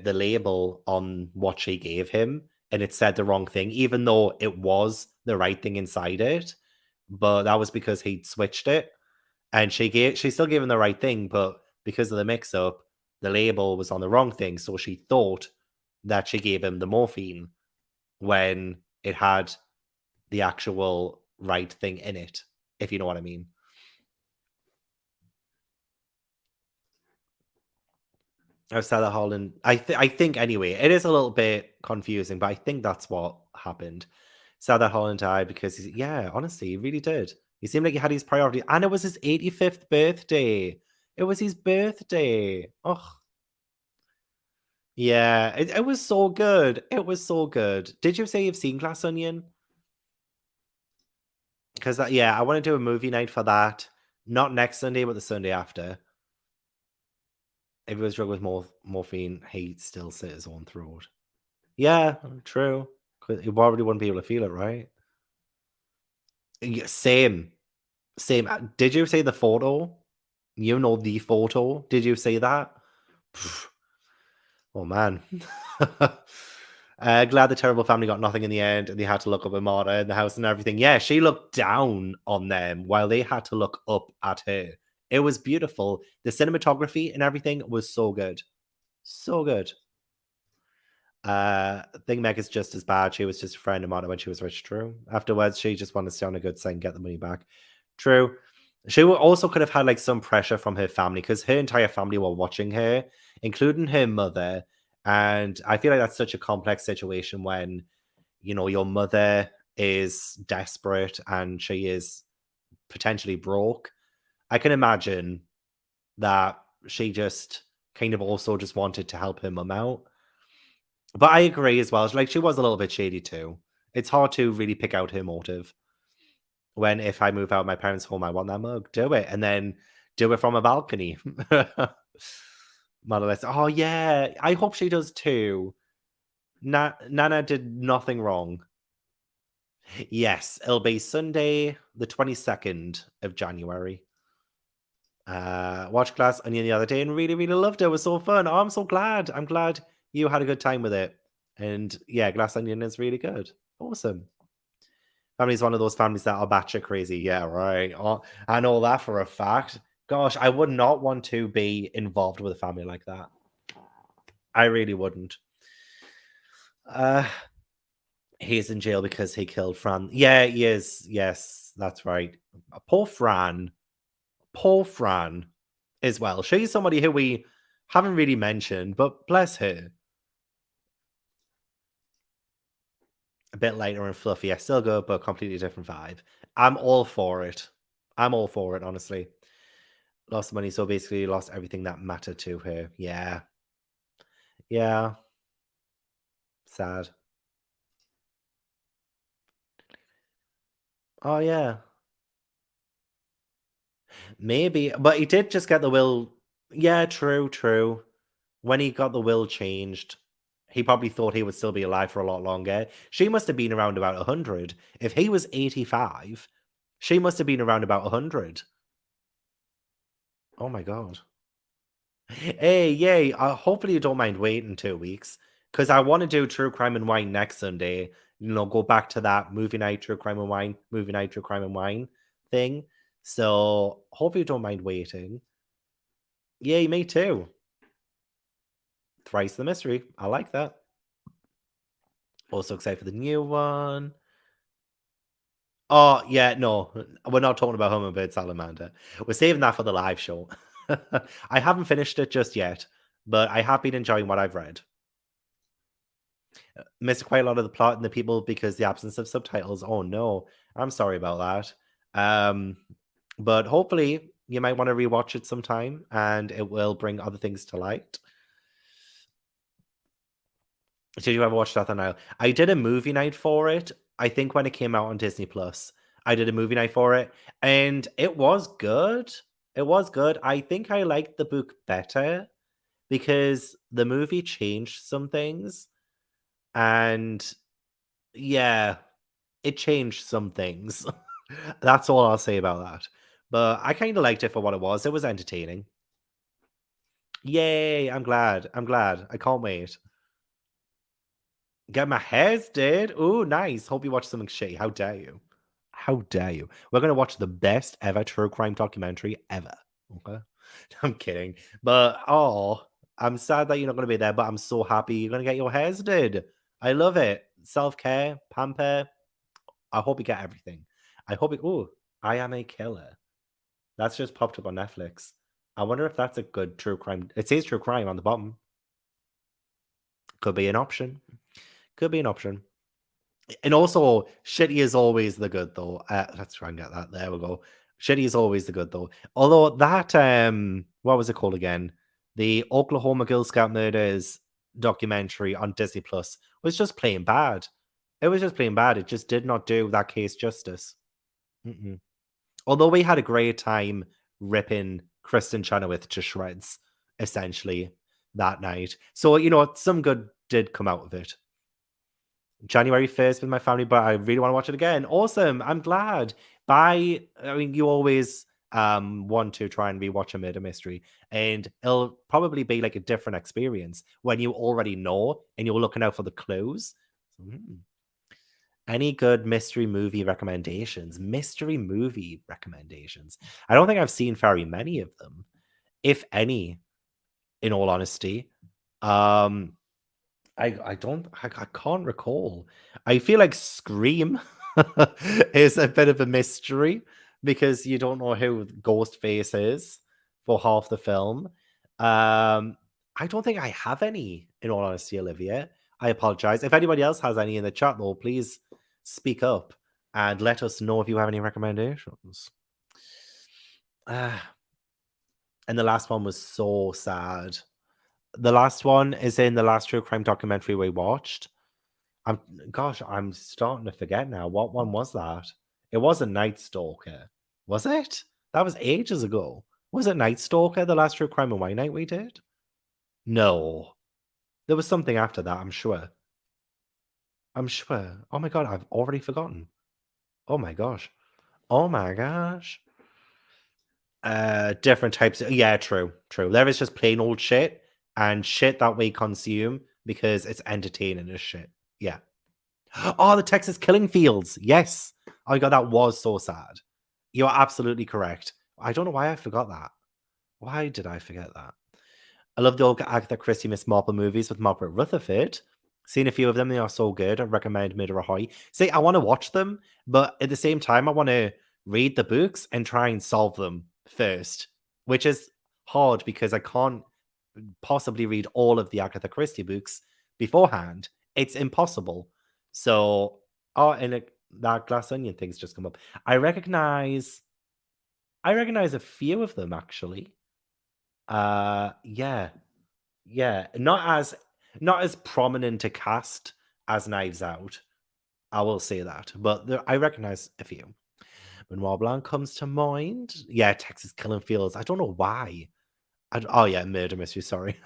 label on what she gave him and it said the wrong thing, even though it was the right thing inside it. But that was because he'd switched it. And she still gave him the right thing, but because of the mix up, the label was on the wrong thing. So she thought that she gave him the morphine when it had the actual right thing in it, if you know what I mean. Outside of Holland, I think anyway, it is a little bit confusing, but I think that's what happened. Sada Holland died because yeah, honestly, he really did. He seemed like he had his priority, and it was his 85th birthday. It was his birthday. Oh, yeah, it was so good. It was so good. Did you say you've seen Glass Onion? Because yeah, I want to do a movie night for that. Not next Sunday, but the Sunday after. If he was drugged with morphine, he'd still slit his own throat. Yeah, true. 'Cause he probably wouldn't be able to feel it, right? Yeah, same. Same. Did you say the photo? You know the photo. Did you say that? Pff, oh man. Glad the terrible family got nothing in the end and they had to look up at Marta in the house and everything. Yeah, she looked down on them while they had to look up at her. It was beautiful. The cinematography and everything was so good. So good. I think Meg is just as bad. She was just a friend of Marta when she was rich. True. Afterwards, she just wanted to stay on a good side and get the money back. True. She also could have had like some pressure from her family because her entire family were watching her, including her mother. And I feel like that's such a complex situation when, your mother is desperate and she is potentially broke. I can imagine that she just kind of also just wanted to help her mum out. But I agree as well. Like she was a little bit shady too. It's hard to really pick out her motive. When if I move out of my parents' home, I want that mug. Do it, and then do it from a balcony. Motherless. Oh yeah, I hope she does too. Nana did nothing wrong. Yes, it'll be Sunday, the 22nd of January. Watched Glass Onion the other day and really, really loved it. It was so fun. Oh, I'm so glad. I'm glad you had a good time with it. And yeah, Glass Onion is really good. Awesome. Family's one of those families that are batshit crazy. Yeah, right. Oh, I know that for a fact. Gosh, I would not want to be involved with a family like that. I really wouldn't. Uh he's in jail because he killed Fran. Yeah, he is. Yes, that's right. Poor Fran. Poor Fran. as well. She's somebody who we haven't really mentioned, but bless her. A bit lighter and fluffier, still good, but completely different vibe. I'm all for it. I'm all for it, honestly. Lost money, so basically lost everything that mattered to her. Yeah. Yeah. Sad. Oh, yeah. Maybe, but he did just get the will. Yeah, true, true. When he got the will changed, he probably thought he would still be alive for a lot longer. She must have been around about 100. If he was 85, she must have been around about 100. Oh my god. Hey, yay. Hopefully you don't mind waiting 2 weeks. Because I want to do True Crime and Wine next Sunday. Go back to that movie night, True Crime and Wine, movie night, True Crime and Wine thing. So hopefully you don't mind waiting. Yay, me too. Thrice the mystery. I like that. Also excited for the new one. Oh, yeah, no. We're not talking about Hummingbird Salamander. We're saving that for the live show. I haven't finished it just yet, but I have been enjoying what I've read. Missed quite a lot of the plot and the people because the absence of subtitles. Oh no. I'm sorry about that. But hopefully you might want to rewatch it sometime and it will bring other things to light. Did you ever watch Death on Isle? I did a movie night for it. I think when it came out on Disney Plus, I did a movie night for it, and it was good. It was good. I think I liked the book better because the movie changed some things, and yeah, it changed some things. That's all I'll say about that. But I kind of liked it for what it was. It was entertaining. Yay! I'm glad. I'm glad. I can't wait. Get my hairs did. Ooh, nice. Hope you watch something shitty. How dare you? How dare you? We're gonna watch the best ever true crime documentary ever. Okay. I'm kidding. But oh, I'm sad that you're not gonna be there, but I'm so happy you're gonna get your hairs did. I love it. Self-care, pamper. I hope you get everything. I hope it oh, I am a killer. That's just popped up on Netflix. I wonder if that's a good true crime. It says true crime on the bottom. Could be an option. Could be an option. And also, shitty is always the good though. Let's try and get that. There we go. Shitty is always the good though. Although that what was it called again? The Oklahoma Girl Scout murders documentary on Disney Plus was just plain bad. It was just plain bad. It just did not do that case justice. Mm-mm. Although we had a great time ripping Kristen Chenoweth to shreds, essentially, that night. So, some good did come out of it. January 1st with my family, but I really want to watch it again. Awesome. I'm glad. I mean, you always want to try and rewatch a murder mystery, and it'll probably be like a different experience when you already know and you're looking out for the clues. Mm. Any good mystery movie recommendations? Mystery movie recommendations. I don't think I've seen very many of them, if any, in all honesty. Um, I can't recall. I feel like Scream is a bit of a mystery because you don't know who Ghostface is for half the film. I don't think I have any, in all honesty, Olivia. I apologize. If anybody else has any in the chat, though, please speak up and let us know if you have any recommendations. And the last one was so sad. The last one is in the last true crime documentary we watched. I'm starting to forget now. What one was that? It wasn't Night Stalker, was it? That was ages ago. Was it Night Stalker, the last true crime and wine night we did? No. There was something after that, I'm sure. I'm sure. Oh my god, I've already forgotten. Oh my gosh. Oh my gosh. Different types of, yeah, true, true. There is just plain old shit and shit that we consume because it's entertaining as shit. Yeah. Oh, the Texas killing fields. Yes. Oh my god, that was so sad. You're absolutely correct. I don't know why I forgot that. Why did I forget that? I love the old Agatha Christie Miss Marple movies with Margaret Rutherford. Seen a few of them, they are so good. I recommend Murder Ahoy. See, I want to watch them, but at the same time, I want to read the books and try and solve them first, which is hard because I can't possibly read all of the Agatha Christie books beforehand. It's impossible. So, oh, and that glass onion thing's just come up. I recognize a few of them actually. Yeah, yeah, not as prominent a cast as Knives Out. I will say that, but I recognize a few. Benoit Blanc comes to mind. Yeah, Texas Killing Fields. I don't know why. Oh yeah, Murder Mystery. Sorry.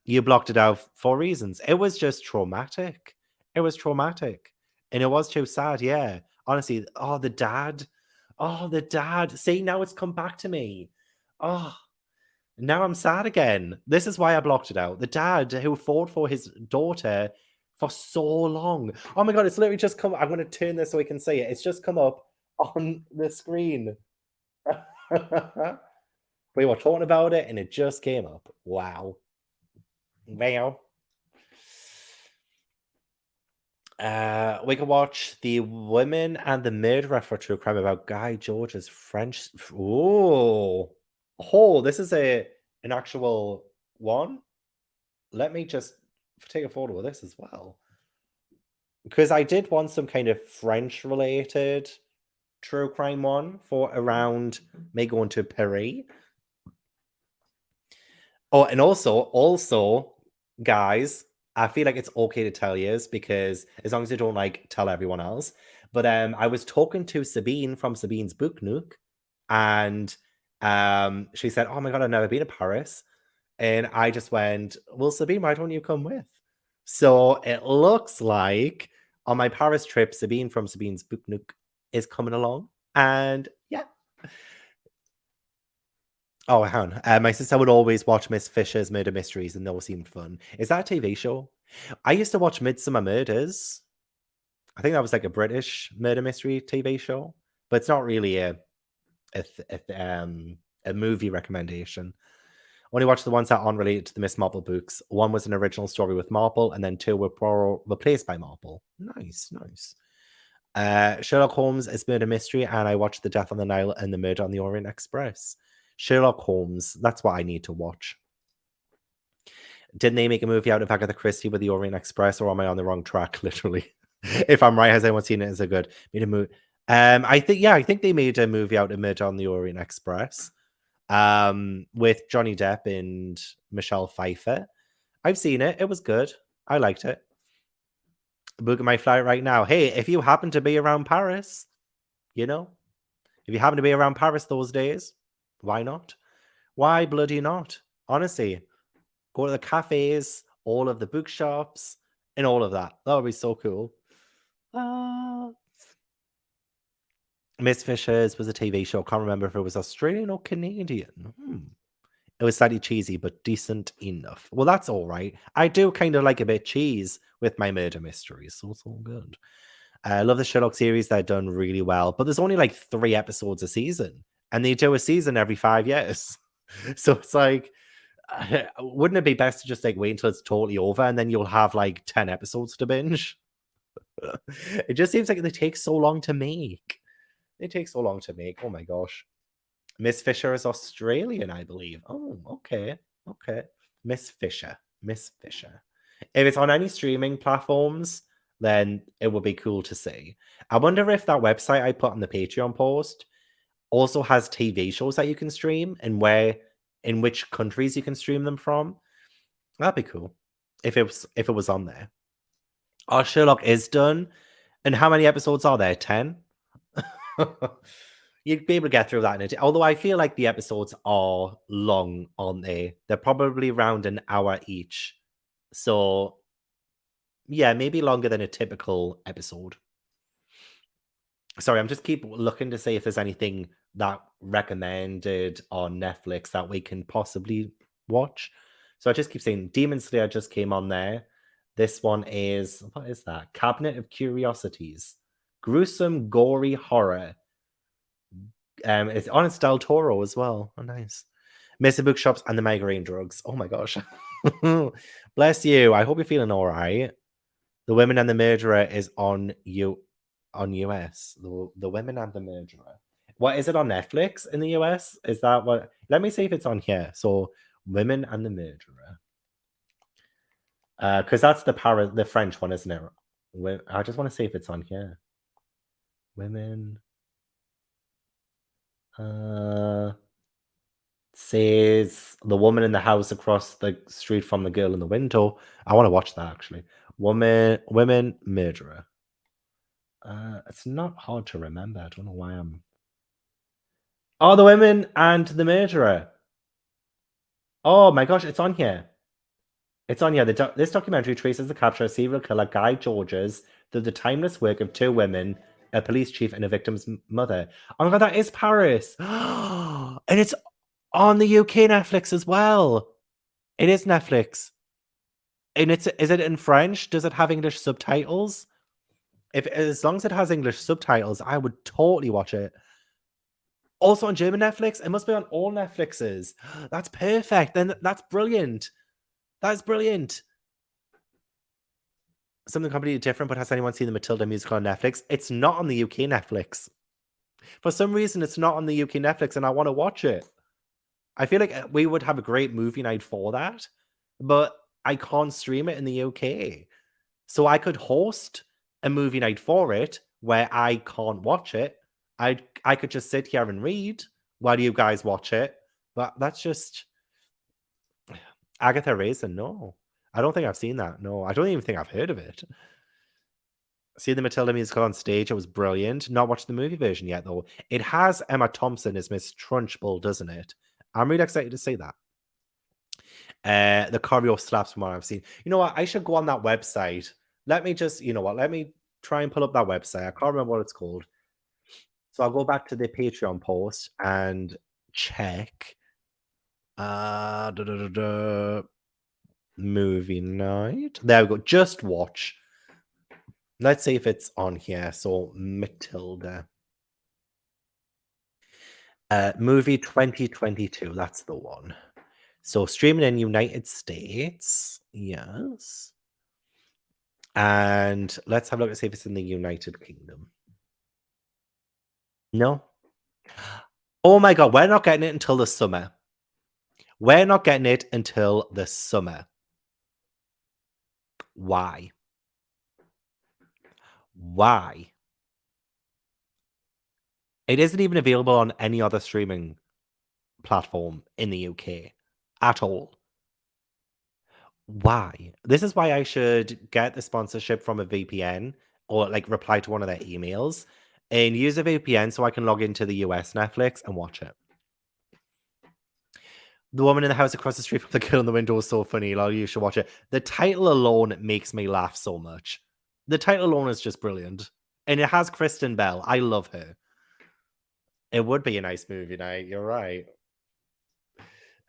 You blocked it out for reasons. It was just traumatic. It was traumatic, and it was too sad. Yeah, honestly. Oh, the dad. Oh, the dad. See, now it's come back to me. Oh, now I'm sad again. This is why I blocked it out. The dad who fought for his daughter for so long. Oh my god, it's literally just come. I'm going to turn this so we can see it. It's just come up on the screen. We were talking about it and it just came up. Wow. Wow. We can watch The Women and the Murderer for true crime about Guy George's French. Oh, this is an actual one. Let me just take a photo of this as well. Because I did want some kind of French related true crime one for around me going to Paris. Oh, and also, guys, I feel like it's okay to tell yous because as long as you don't like tell everyone else. But I was talking to Sabine from Sabine's Book Nook, and she said, "Oh my god, I've never been to Paris," and I just went, "Well, Sabine, why don't you come with?" So it looks like on my Paris trip, Sabine from Sabine's Book Nook is coming along, and yeah. Oh, hang on. My sister would always watch Miss Fisher's Murder Mysteries, and those seemed fun. Is that a TV show? I used to watch Midsummer Murders. I think that was like a British murder mystery TV show, but it's not really a, th- a, th- um, a movie recommendation. Only watched the ones that aren't related to the Miss Marple books. One was an original story with Marple, and then two were replaced by Marple. Nice, nice. Sherlock Holmes is murder mystery, and I watched The Death on the Nile and The Murder on the Orient Express. Sherlock Holmes, that's what I need to watch. Didn't they make a movie out of Agatha Christie with the Orient Express, or am I on the wrong track? Literally, if I'm right, has anyone seen it? Is it good? Made a movie. I think they made a movie out of Murder on the Orient Express, with Johnny Depp and Michelle Pfeiffer. I've seen it. It was good. I liked it. Booking my flight right now. Hey, if you happen to be around Paris, you know, if you happen to be around Paris those days, why not? Why bloody not? Honestly, go to the cafes, all of the bookshops, and all of that. That would be so cool. Uh, Miss Fisher's was a TV show. Can't remember if it was Australian or Canadian. It was slightly cheesy, but decent enough. Well, that's all right. I do kind of like a bit cheese with my murder mysteries, so it's all good. I love the Sherlock series. They're done really well, but there's only like 3 episodes a season, and they do a season every 5 years. So it's like, wouldn't it be best to just like wait until it's totally over and then you'll have like 10 episodes to binge? It just seems like they take so long to make. They take so long to make. Oh my gosh. Miss Fisher is Australian, I believe. Oh, okay. Okay. Miss Fisher. Miss Fisher. If it's on any streaming platforms, then it would be cool to see. I wonder if that website I put on the Patreon post also has TV shows that you can stream and where in which countries you can stream them from. That'd be cool if it was on there. Our Sherlock is done. And how many episodes are there? 10? You'd be able to get through that in a day. Although I feel like the episodes are long, aren't they? They're probably around an hour each. So, yeah, maybe longer than a typical episode. Sorry, I'm just keep looking to see if there's anything that recommended on Netflix that we can possibly watch. So I just keep saying Demon Slayer just came on there. This one is what is that? Cabinet of Curiosities. Gruesome, gory horror. It's on its Del Toro as well. Oh, nice. Missing Bookshops and the Migraine Drugs. Oh my gosh. Bless you. I hope you're feeling all right. The Women and the Murderer is on US. The Women and the Murderer. What is it on Netflix in the US? Is that what? Let me see if it's on here. So, Women and the Murderer. Because that's the French one, isn't it? I just want to see if it's on here. Women. Says the woman in the house across the street from the girl in the window. I want to watch that actually. Women murderer. It's not hard to remember. I don't know why I'm. Oh, the women and the murderer. Oh my gosh, it's on here. It's on here. This documentary traces the capture of serial killer Guy Georges through the timeless work of two women, a police chief and a victim's mother. Oh my god, that is Paris. And it's on the UK Netflix as well. It is Netflix. And is it in French? Does it have English subtitles? If as long as it has English subtitles, I would totally watch it. Also on German Netflix? It must be on all Netflixes. That's perfect. Then that's brilliant. That's brilliant. Something completely different, but has anyone seen the Matilda musical on Netflix? It's not on the UK Netflix. For some reason, it's not on the UK Netflix, and I want to watch it. I feel like we would have a great movie night for that, but I can't stream it in the UK. So I could host a movie night for it where I can't watch it. I could just sit here and read while you guys watch it. But that's just Agatha Raisin. No, I don't think I've seen that. No, I don't even think I've heard of it. See the Matilda musical on stage. It was brilliant. Not watched the movie version yet, though. It has Emma Thompson as Miss Trunchbull, doesn't it? I'm really excited to see that. The choreo slaps from what I've seen. You know what? I should go on that website. Let me just, you know what? Let me try and pull up that website. I can't remember what it's called. So I'll go back to the Patreon post and check. Movie night. There we go. Just watch. Let's see if it's on here. So Matilda. Movie 2022. That's the one. So streaming in United States. Yes. And let's have a look and see if it's in the United Kingdom. No. Oh my god, we're not getting it until the summer. We're not getting it until the summer. Why? Why? It isn't even available on any other streaming platform in the UK at all. Why? This is why I should get the sponsorship from a VPN or like reply to one of their emails and use a VPN so I can log into the US Netflix and watch it. The woman in the house across the street from the girl in the window is so funny. Like, you should watch it. The title alone makes me laugh so much. The title alone is just brilliant. And it has Kristen Bell. I love her. It would be a nice movie night. You're right.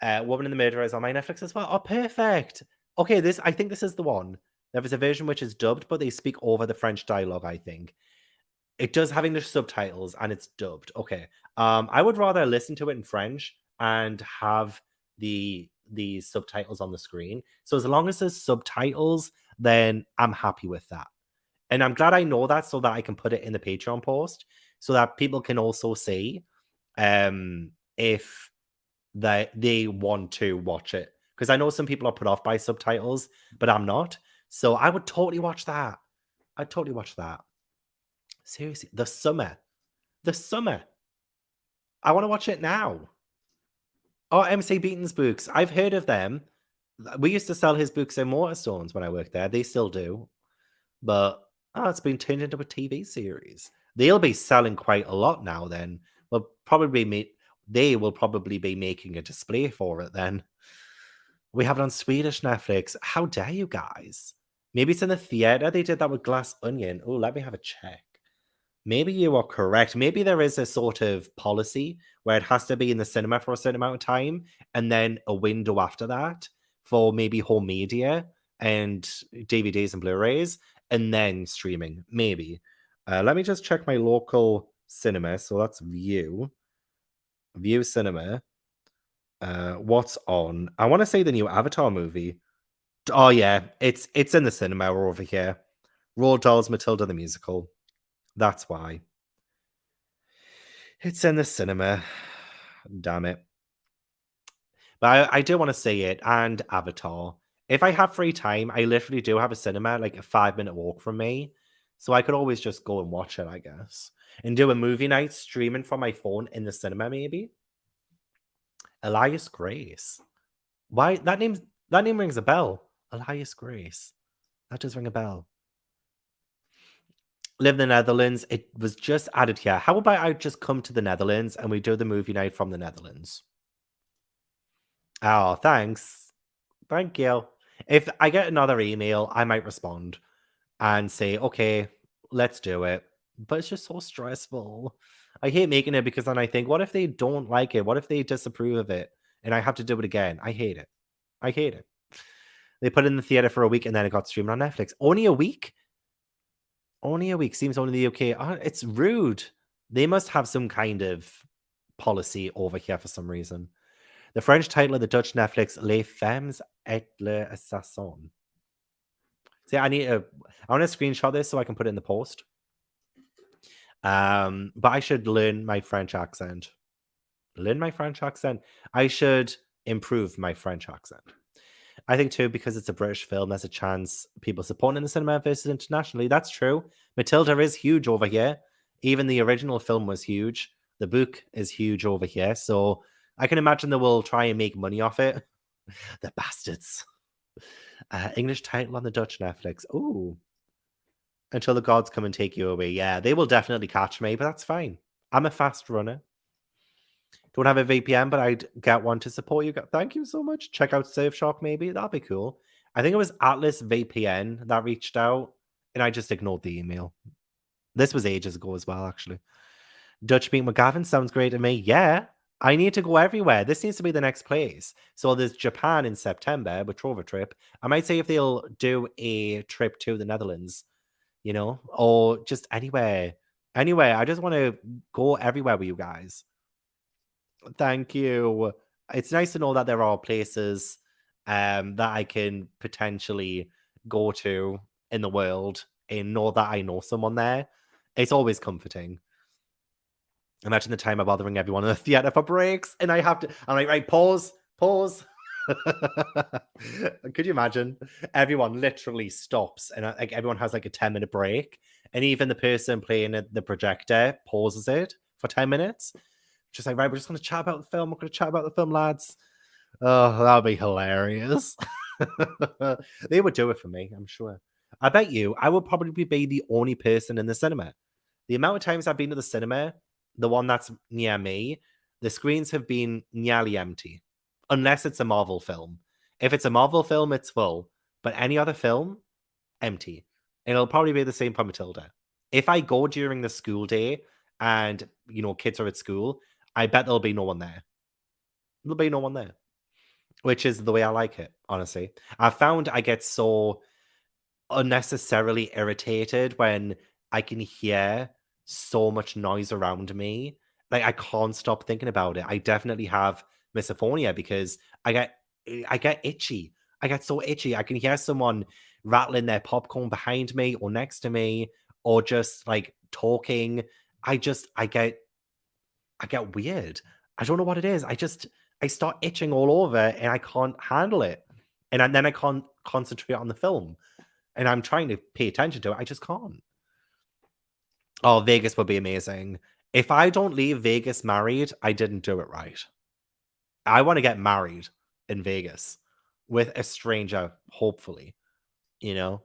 Woman in the Murderer is on my Netflix as well. Oh, perfect. Okay, I think this is the one. There is a version which is dubbed, but they speak over the French dialogue, I think. It does have English subtitles and it's dubbed. Okay. I would rather listen to it in French and have the subtitles on the screen. So as long as there's subtitles, then I'm happy with that. And I'm glad I know that so that I can put it in the Patreon post so that people can also see if they want to watch it. Because I know some people are put off by subtitles, but I'm not. So I would totally watch that. I'd totally watch that. Seriously, the summer. The summer. I want to watch it now. Oh, MC Beaton's books. I've heard of them. We used to sell his books in Waterstones when I worked there. They still do. But it's been turned into a TV series. They'll be selling quite a lot now then. They will probably be making a display for it then. We have it on Swedish Netflix. How dare you guys? Maybe it's in the theater. They did that with Glass Onion. Oh, let me have a check. Maybe you are correct. Maybe there is a sort of policy where it has to be in the cinema for a certain amount of time and then a window after that for maybe home media and DVDs and Blu-rays and then streaming. Maybe. Let me just check my local cinema. So that's View Cinema. What's on? I want to say the new Avatar movie. Oh yeah, it's in the cinema over here. Roald Dahl's Matilda the musical. That's why. It's in the cinema. Damn it. But I do want to see it and Avatar. If I have free time, I literally do have a cinema like a 5-minute walk from me. So I could always just go and watch it, I guess. And do a movie night streaming from my phone in the cinema, maybe. Elias Grace. Why that name rings a bell. Elias Grace. That does ring a bell. Live in the Netherlands. It was just added here. How about I just come to the Netherlands and we do the movie night from the Netherlands? Oh, thanks. Thank you. If I get another email, I might respond and say, okay, let's do it. But it's just so stressful. I hate making it because then I think, what if they don't like it? What if they disapprove of it? And I have to do it again. I hate it. I hate it. They put it in the theater for a week and then it got streamed on Netflix. Only a week? Only a week. Seems only the UK. Oh, it's rude. They must have some kind of policy over here for some reason. The French title of the Dutch Netflix Les Femmes et les Assassins. See, I want to screenshot this so I can put it in the post. But I should learn my French accent. Learn my French accent. I should improve my French accent. I think too, because it's a British film, there's a chance people supporting in the cinema versus internationally. That's true. Matilda is huge over here. Even the original film was huge. The book is huge over here. So I can imagine they will try and make money off it. The bastards. English title on the Dutch Netflix. Ooh. Until the gods come and take you away. Yeah, they will definitely catch me, but that's fine. I'm a fast runner. Don't have a VPN, but I'd get one to support you. Thank you so much. Check out Surfshark, maybe. That'd be cool. I think it was Atlas VPN that reached out, and I just ignored the email. This was ages ago as well, actually. Dutch Meet McGavin sounds great to me. Yeah, I need to go everywhere. This needs to be the next place. So there's Japan in September, with Trover trip. I might say if they'll do a trip to the Netherlands, or just anywhere. Anywhere. I just want to go everywhere with you guys. Thank you. It's nice to know that there are places that I can potentially go to in the world and know that I know someone there. It's always comforting. Imagine the time of bothering everyone in the theater for breaks, and I'm like, right, pause, pause. Could you imagine? Everyone literally stops, and like everyone has like a 10-minute break, and even the person playing the projector pauses it for 10 minutes. Just like, right, we're just going to chat about the film. We're going to chat about the film, lads. Oh, that would be hilarious. They would do it for me, I'm sure. I bet you I would probably be the only person in the cinema. The amount of times I've been to the cinema, the one that's near me, the screens have been nearly empty, unless it's a Marvel film. If it's a Marvel film, it's full, but any other film, empty. And it'll probably be the same for Matilda. If I go during the school day and, kids are at school, I bet there'll be no one there. There'll be no one there, which is the way I like it, honestly. I found I get so unnecessarily irritated when I can hear so much noise around me. Like I can't stop thinking about it. I definitely have misophonia because I get itchy. I get so itchy. I can hear someone rattling their popcorn behind me or next to me or just like talking. I get weird. I don't know what it is. I start itching all over and I can't handle it. Then I can't concentrate on the film. And I'm trying to pay attention to it. I just can't. Oh, Vegas would be amazing. If I don't leave Vegas married, I didn't do it right. I want to get married in Vegas with a stranger, hopefully. You know?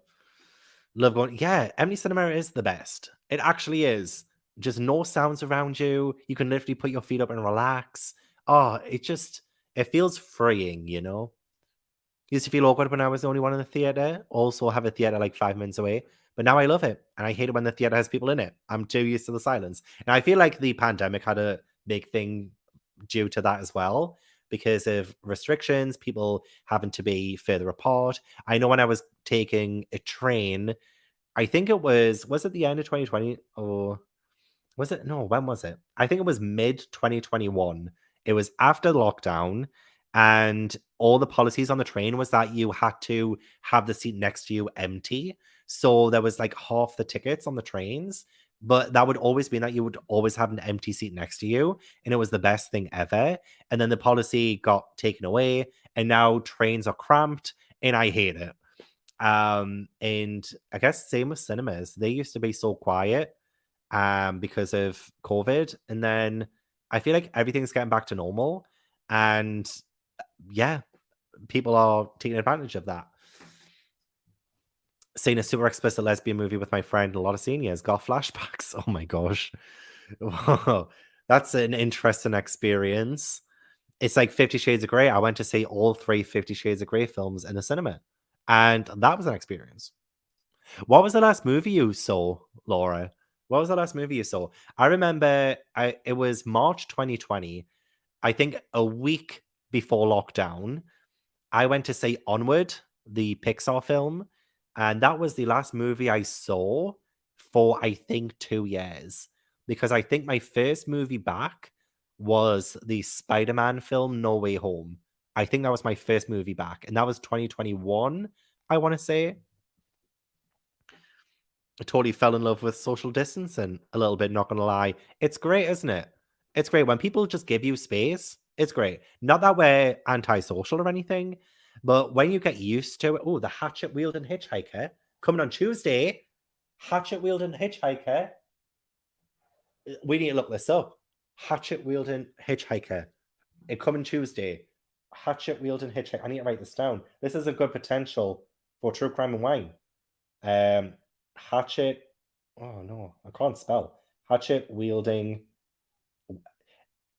Love going, yeah, Emily Cinema is the best. It actually is. Just no sounds around you. You can literally put your feet up and relax. Oh, it feels freeing. Used to feel awkward when I was the only one in the theater. Also have a theater like 5 minutes away. But now I love it. And I hate it when the theater has people in it. I'm too used to the silence. And I feel like the pandemic had a big thing due to that as well. Because of restrictions, people having to be further apart. I know when I was taking a train, I think was it the end of 2020 or was it? No, when was it? I think it was mid 2021. It was after lockdown, and all the policies on the train was that you had to have the seat next to you empty. So there was like half the tickets on the trains But that would always mean that you would always have an empty seat next to you, and it was the best thing ever. And then the policy got taken away, and now trains are cramped, and I hate it. And I guess same with cinemas. They used to be so quiet because of COVID, and then I feel like everything's getting back to normal, and yeah, people are taking advantage of that. Seeing a super explicit lesbian movie with my friend, a lot of seniors got flashbacks. Oh my gosh. Wow. That's an interesting experience. It's like 50 Shades of Grey. I went to see all three 50 Shades of Grey films in the cinema, and that was an experience. What was the last movie you saw, Laura? What was the last movie you saw? I remember it was March 2020. I think a week before lockdown, I went to see Onward, the Pixar film, and that was the last movie I saw for I think 2 years, because I think my first movie back was the Spider-Man film No Way Home. I think that was my first movie back, and that was 2021, I wanna say. I totally fell in love with social distancing a little bit, not gonna lie. It's great, isn't it? It's great when people just give you space. It's great. Not that we're antisocial or anything, but when you get used to it, oh, the hatchet wielding hitchhiker coming on Tuesday. Hatchet wielding hitchhiker. We need to look this up. Hatchet wielding hitchhiker. It coming Tuesday. Hatchet wielding hitchhiker. I need to write this down. This is a good potential for true crime and wine. Um, hatchet. Oh no, I can't spell. Hatchet wielding.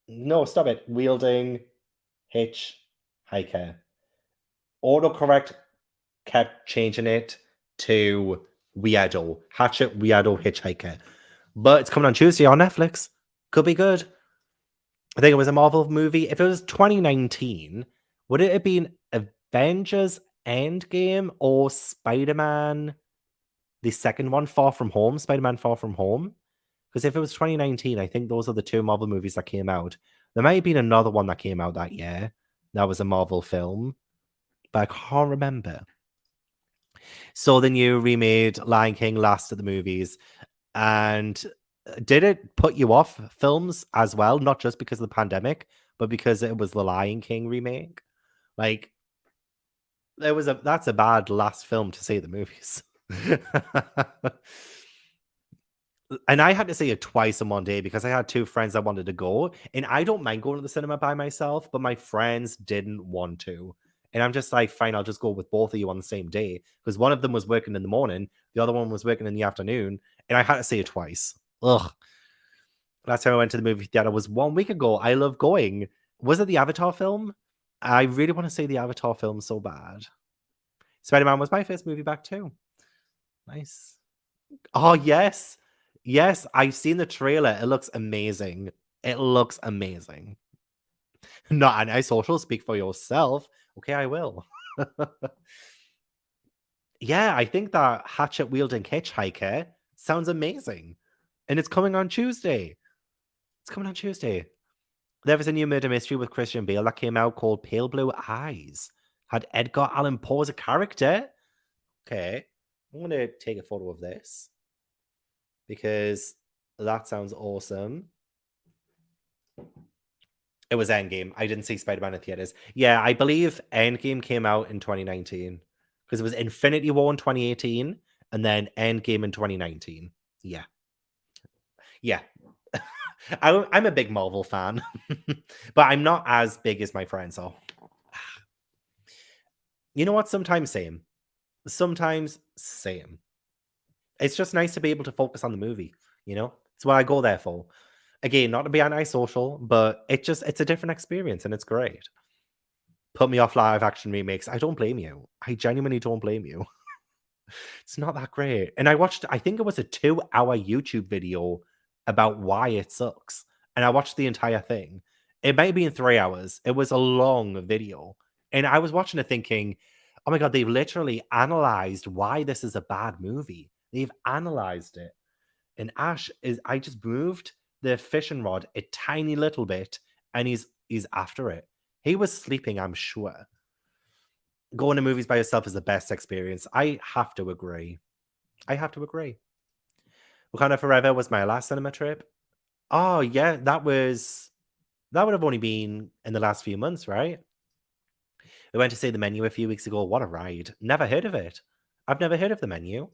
No, stop it. Wielding hitchhiker. Autocorrect kept changing it to Weirdo. Hatchet Weirdo Hitchhiker. But it's coming on Tuesday on Netflix. Could be good. I think it was a Marvel movie. If it was 2019, would it have been Avengers Endgame or Spider-Man, the second one, Far From Home? Spider-Man Far From Home? Because if it was 2019, I think those are the two Marvel movies that came out. There might have been another one that came out that year. That was a Marvel film, but I can't remember. So the new remade Lion King last at the movies. And did it put you off films as well? Not just because of the pandemic, but because it was the Lion King remake? Like, that's a bad last film to see at the movies. And I had to see it twice in one day because I had two friends that wanted to go. And I don't mind going to the cinema by myself, but my friends didn't want to. And I'm just like, fine, I'll just go with both of you on the same day. Because one of them was working in the morning, the other one was working in the afternoon, and I had to see it twice. Ugh. Last time I went to the movie theater was 1 week ago. I love going. Was it the Avatar film? I really want to see the Avatar film so bad. Spider-Man was my first movie back too. Nice. Oh, yes. Yes, I've seen the trailer. It looks amazing. It looks amazing. Not an social, speak for yourself. Okay, I will. Yeah, I think that hatchet wielding hitchhiker sounds amazing. And it's coming on Tuesday. It's coming on Tuesday. There was a new murder mystery with Christian Bale that came out called Pale Blue Eyes. Had Edgar Allan Poe as a character. Okay, I'm going to take a photo of this because that sounds awesome. It was Endgame. I didn't see Spider-Man in theaters. Yeah, I believe Endgame came out in 2019 because it was Infinity War in 2018 and then Endgame in 2019. Yeah. Yeah. I'm a big Marvel fan, but I'm not as big as my friends are. You know what? Sometimes same. Sometimes same. It's just nice to be able to focus on the movie, you know? It's what I go there for. Again, not to be antisocial, but it's a different experience and it's great. Put me off live action remakes. I don't blame you. I genuinely don't blame you. It's not that great. And I think it was a 2-hour YouTube video about why it sucks. And I watched the entire thing. It might be in 3 hours. It was a long video. And I was watching it thinking, oh my God, they've literally analyzed why this is a bad movie. They've analyzed it. And I just moved the fishing rod a tiny little bit and he's after it. He was sleeping, I'm sure. Going to movies by yourself is the best experience. I have to agree. I have to agree. Wakanda Forever was my last cinema trip. Oh, yeah, that would have only been in the last few months, right? We went to see The Menu a few weeks ago. What a ride. Never heard of it. I've never heard of The Menu.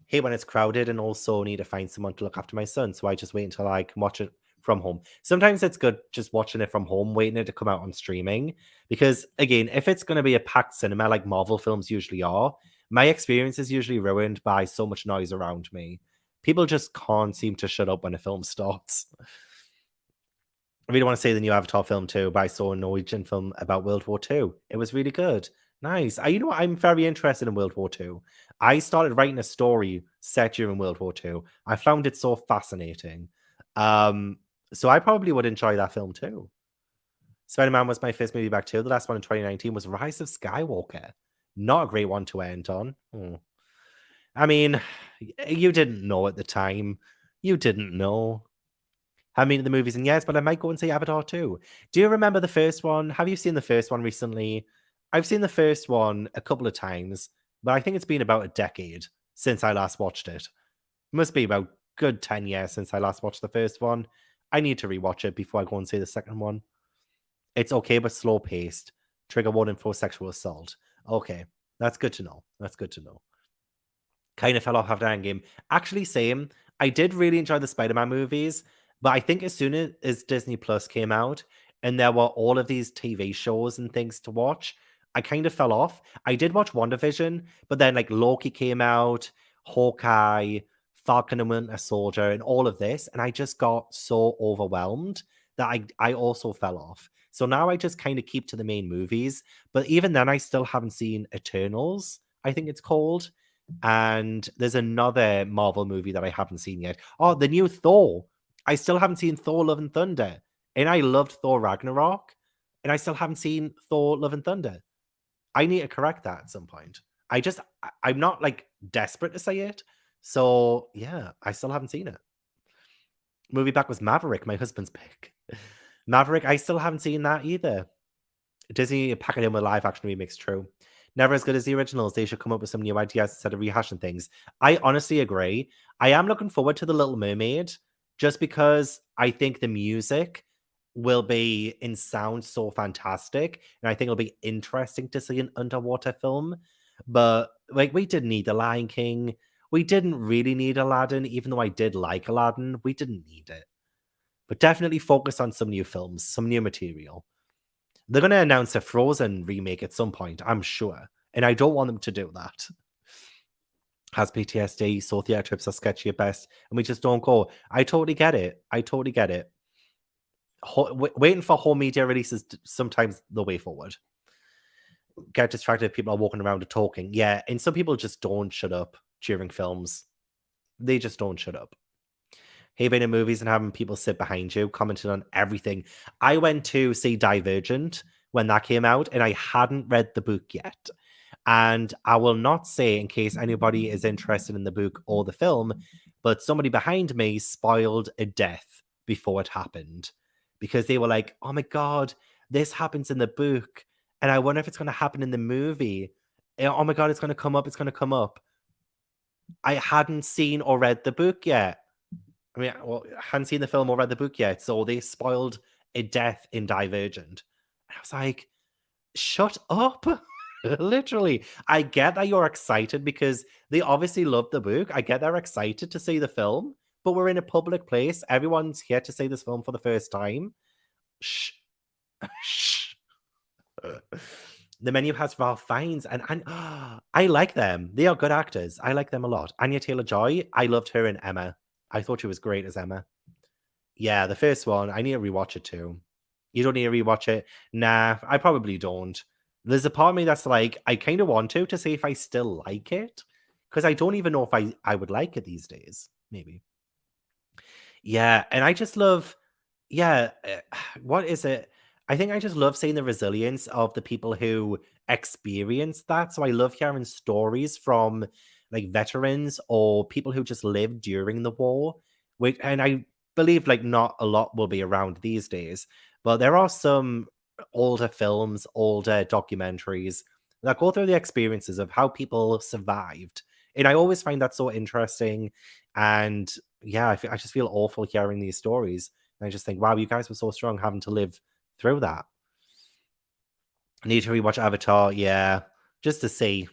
Hate when it's crowded and also need to find someone to look after my son, so I just wait until I can watch it from home. Sometimes it's good just watching it from home, waiting it to come out on streaming. Because again, if it's going to be a packed cinema like Marvel films usually are, my experience is usually ruined by so much noise around me. People just can't seem to shut up when a film starts. I really want to see the new Avatar film too, but I saw a Norwegian film about World War Two. It was really good. Nice. You know what? I'm very interested in World War Two. I started writing a story set during World War Two. I found it so fascinating. Um, so I probably would enjoy that film too. Spider-Man was my first movie back too. The last one in 2019 was Rise of Skywalker. Not a great one to end on. I mean, you didn't know at the time. You didn't know. Haven't been to the movies in years, but I might go and see Avatar too. Do you remember the first one? Have you seen the first one recently? I've seen the first one a couple of times, but I think it's been about a decade since I last watched it. Must be about good 10 years since I last watched the first one. I need to rewatch it before I go and see the second one. It's okay, but slow paced. Trigger warning for sexual assault. Okay, that's good to know. That's good to know. Kind of fell off after Endgame. Actually, same. I did really enjoy the Spider-Man movies, but I think as soon as Disney Plus came out and there were all of these TV shows and things to watch, I kind of fell off. I did watch WandaVision, but then like Loki came out, Hawkeye, Falcon and Winter Soldier, and all of this, and I just got so overwhelmed that I also fell off. So now I just kind of keep to the main movies, but even then I still haven't seen Eternals, I think it's called. And there's another Marvel movie that I haven't seen yet. Oh, the new Thor. I still haven't seen Thor Love and Thunder. And I loved Thor Ragnarok. And I still haven't seen Thor Love and Thunder. I need to correct that at some point. I'm not like desperate to say it. So yeah, I still haven't seen it. Movie back was Maverick, my husband's pick. Maverick, I still haven't seen that either. Disney packing in with live action remakes, true. Never as good as the originals. They should come up with some new ideas instead of rehashing things. I honestly agree. I am looking forward to The Little Mermaid just because I think the music will be in sound so fantastic. And I think it'll be interesting to see an underwater film. But like we didn't need The Lion King. We didn't really need Aladdin, even though I did like Aladdin. We didn't need it. But definitely focus on some new films, some new material. They're going to announce a Frozen remake at some point, I'm sure. And I don't want them to do that. Has PTSD, so theatre trips are sketchy at best, and we just don't go. I totally get it. I totally get it. Waiting for home media releases sometimes the way forward. Get distracted if people are walking around and talking. Yeah, and some people just don't shut up during films. They just don't shut up. Hey, being in movies and having people sit behind you, commenting on everything. I went to see Divergent when that came out, and I hadn't read the book yet. And I will not say, in case anybody is interested in the book or the film, but somebody behind me spoiled a death before it happened because they were like, oh my God, this happens in the book. And I wonder if it's going to happen in the movie. Oh my God, it's going to come up. It's going to come up. I hadn't seen or read the book yet. I mean, well, I hadn't seen the film or read the book yet, so they spoiled a death in Divergent. And I was like, shut up. Literally. I get that you're excited because they obviously love the book. I get they're excited to see the film, but we're in a public place. Everyone's here to see this film for the first time. Shh. Shh. The Menu has Ralph Fiennes, and I like them. They are good actors. I like them a lot. Anya Taylor-Joy, I loved her in Emma. I thought she was great as Emma. Yeah, the first one. I need to rewatch it too. You don't need to rewatch it? Nah, I probably don't. There's a part of me that's like, I kind of want to see if I still like it. Because I don't even know if I would like it these days. Maybe. Yeah, and I just love, yeah, what is it? I think I just love seeing the resilience of the people who experience that. So I love hearing stories from like veterans or people who just lived during the war. Which, and I believe like not a lot will be around these days, but there are some older films, older documentaries that go through the experiences of how people survived And I always find that so interesting. And yeah, I just feel awful hearing these stories. And I just think, wow, you guys were so strong having to live through that. Need to rewatch Avatar, yeah, just to see.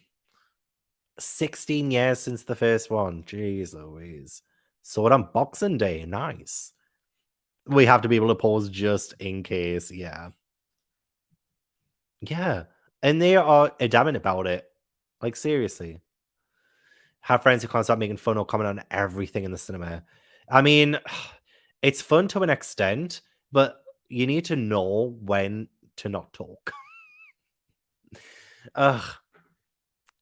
16 years since the first one. Jeez Louise. Saw it on Boxing Day. Nice. We have to be able to pause just in case. Yeah. Yeah. And they are adamant about it. Like, seriously. Have friends who can't stop making fun or comment on everything in the cinema. I mean, it's fun to an extent, but you need to know when to not talk. Ugh.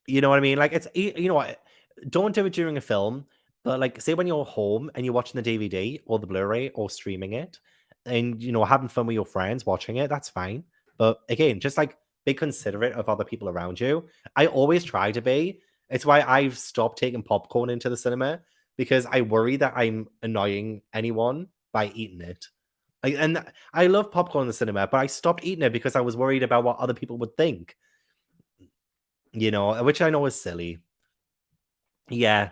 You know what I mean? Like, you know what? Don't do it during a film, but like, say when you're home and you're watching the DVD or the Blu-ray or streaming it, and having fun with your friends watching it, that's fine. But again, just like be considerate of other people around you. I always try to be. It's why I've stopped taking popcorn into the cinema because I worry that I'm annoying anyone by eating it. And I love popcorn in the cinema, but I stopped eating it because I was worried about what other people would think. Which I know is silly. Yeah,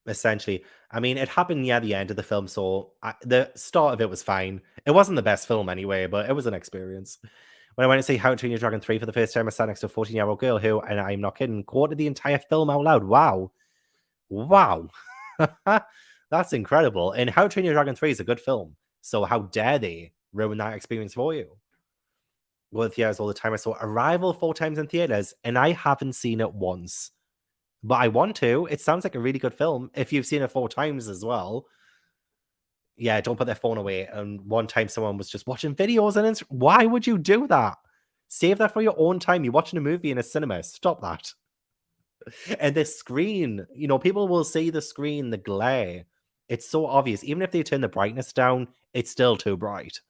essentially. I mean, it happened near the end of the film, so the start of it was fine. It wasn't the best film anyway, but it was an experience. When I went to see How to Train Your Dragon 3 for the first time, I sat next to a 14-year-old girl who, and I'm not kidding, quoted the entire film out loud. Wow. Wow. That's incredible. And How to Train Your Dragon 3 is a good film. So how dare they ruin that experience for you? Well, theaters all the time. I saw Arrival 4 times in theaters, and I haven't seen it once. But I want to. It sounds like a really good film if you've seen it 4 times as well. Yeah, don't put their phone away. And one time someone was just watching videos and why would you do that? Save that for your own time. You're watching a movie in a cinema. Stop that. And the screen, people will see the screen, the glare. It's so obvious. Even if they turn the brightness down, it's still too bright.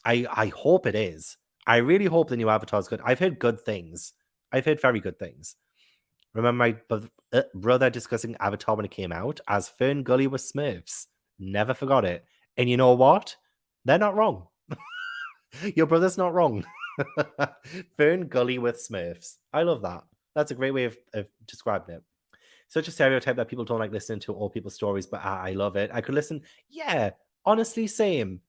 I hope it is. I really hope the new Avatar is good. I've heard good things. I've heard very good things. Remember my brother discussing Avatar when it came out as Fern Gully with Smurfs. Never forgot it. And you know what? They're not wrong. Your brother's not wrong. Fern Gully with Smurfs. I love that. That's a great way of describing it. Such a stereotype that people don't like listening to old people's stories, but I love it. I could listen. Yeah, honestly, same.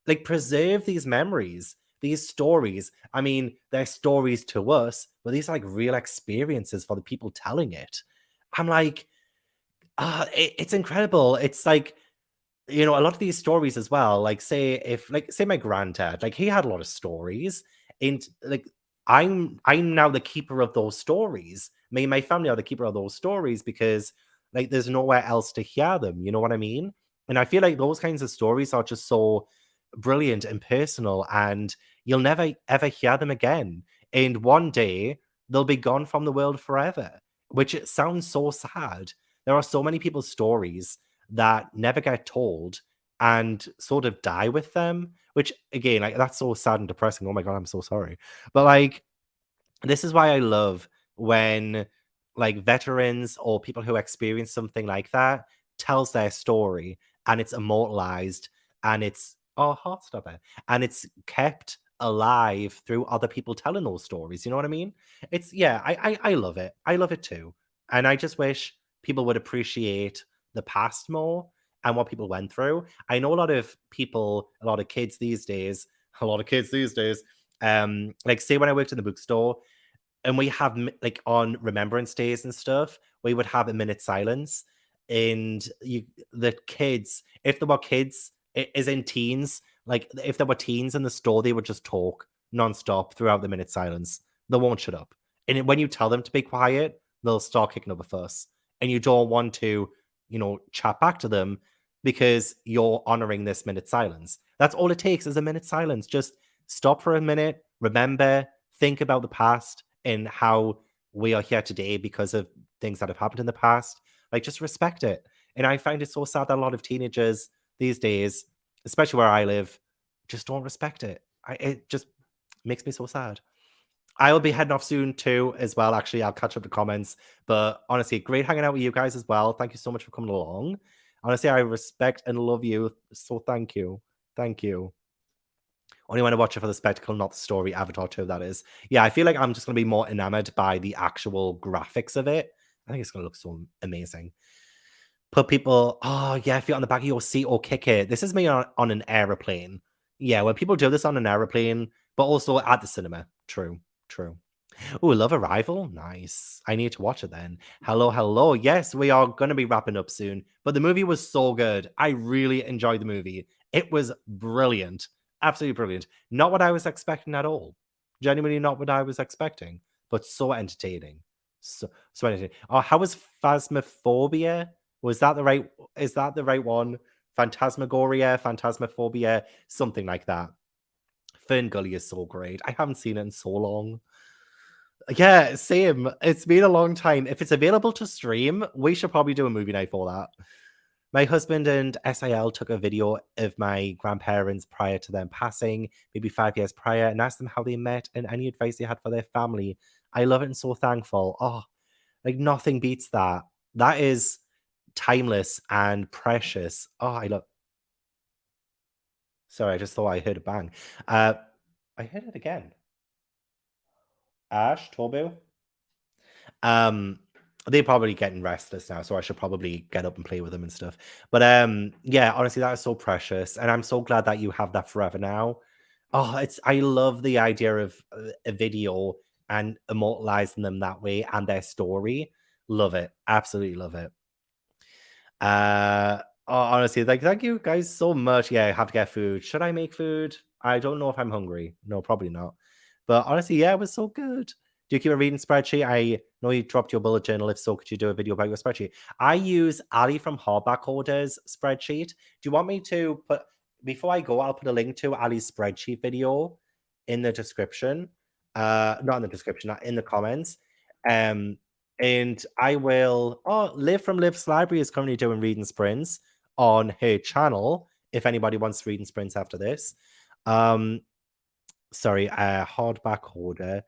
Like, preserve these memories, these stories. I mean, they're stories to us, but these are like real experiences for the people telling it. I'm like, it's incredible. It's like, a lot of these stories as well. Like, say my granddad, like he had a lot of stories, and like I'm now the keeper of those stories. Me and my family are the keeper of those stories because like there's nowhere else to hear them. You know what I mean? And I feel like those kinds of stories are just so brilliant and personal, and you'll never ever hear them again. And one day they'll be gone from the world forever, which it sounds so sad. There are so many people's stories that never get told and sort of die with them, which again, like that's so sad and depressing. Oh my god, I'm so sorry. But like this is why I love when like veterans or people who experience something like that tells their story and it's immortalized and it's heart stopper and it's kept alive through other people telling those stories. You know what I mean? It's yeah, I love it. I love it too. And I just wish people would appreciate the past more and what people went through. I know a lot of people, a lot of kids these days, a lot of kids these days, like say when I worked in the bookstore, and we have like on remembrance days and stuff, we would have a minute silence, and the kids, if there were kids, is in teens, like if there were teens in the store, they would just talk nonstop throughout the minute silence. They won't shut up, and when you tell them to be quiet, they'll start kicking up a fuss, and you don't want to, chat back to them because you're honoring this minute silence. That's all it takes is a minute silence. Just stop for a minute, remember, think about the past and how we are here today because of things that have happened in the past. Like, just respect it. And I find it so sad that a lot of teenagers these days, especially where I live, just don't respect it. It just makes me so sad. I'll be heading off soon too, as well. Actually, I'll catch up the comments. But honestly, great hanging out with you guys as well. Thank you so much for coming along. Honestly, I respect and love you. So thank you. Thank you. Only want to watch it for the spectacle, not the story. Avatar 2, that is. Yeah, I feel like I'm just going to be more enamored by the actual graphics of it I think it's gonna look so amazing. Put people, oh yeah, feet on the back of your seat or kick it. This is me on an aeroplane. Yeah, when people do this on an aeroplane, but also at the cinema. True, true. Oh, Love Arrival. Nice. I need to watch it then. Hello, hello. Yes, we are going to be wrapping up soon. But the movie was so good. I really enjoyed the movie. It was brilliant. Absolutely brilliant. Not what I was expecting at all. Genuinely not what I was expecting, but so entertaining. So entertaining. Oh, how was Phasmophobia? Was that the right is that the right one? Phantasmagoria, Phantasmophobia, something like that. Fern Gully is so great. I haven't seen it in so long. Yeah, same. It's been a long time. If it's available to stream, we should probably do a movie night for that. My husband and SIL took a video of my grandparents prior to them passing, maybe 5 years prior, and asked them how they met and any advice they had for their family. I love it and so thankful. Oh, like nothing beats that. That is timeless and precious. Oh, I love. Sorry, I just thought I heard a bang. Uh, I heard it again. Ash, Tobu. Um, they're probably getting restless now, so I should probably get up and play with them and stuff. But yeah, honestly, that is so precious, and I'm so glad that you have that forever now. Oh, it's I love the idea of a video and immortalizing them that way and their story. Love it, absolutely love it. Oh, honestly, like thank you guys so much. Yeah, I have to get food. Should I make food? I don't know if I'm hungry. No, probably not. But honestly, yeah, it was so good. Do you keep a reading spreadsheet? I know you dropped your bullet journal. If so, could you do a video about your spreadsheet? I use Ali from Hardback Orders spreadsheet. Do you want me to put before I go? I'll put a link to Ali's spreadsheet video in the description. Not in the description, not in the comments. Um, and I will. Oh, Liv from Liv's Library is currently doing reading sprints on her channel. If anybody wants reading sprints after this, um, sorry, hardback order,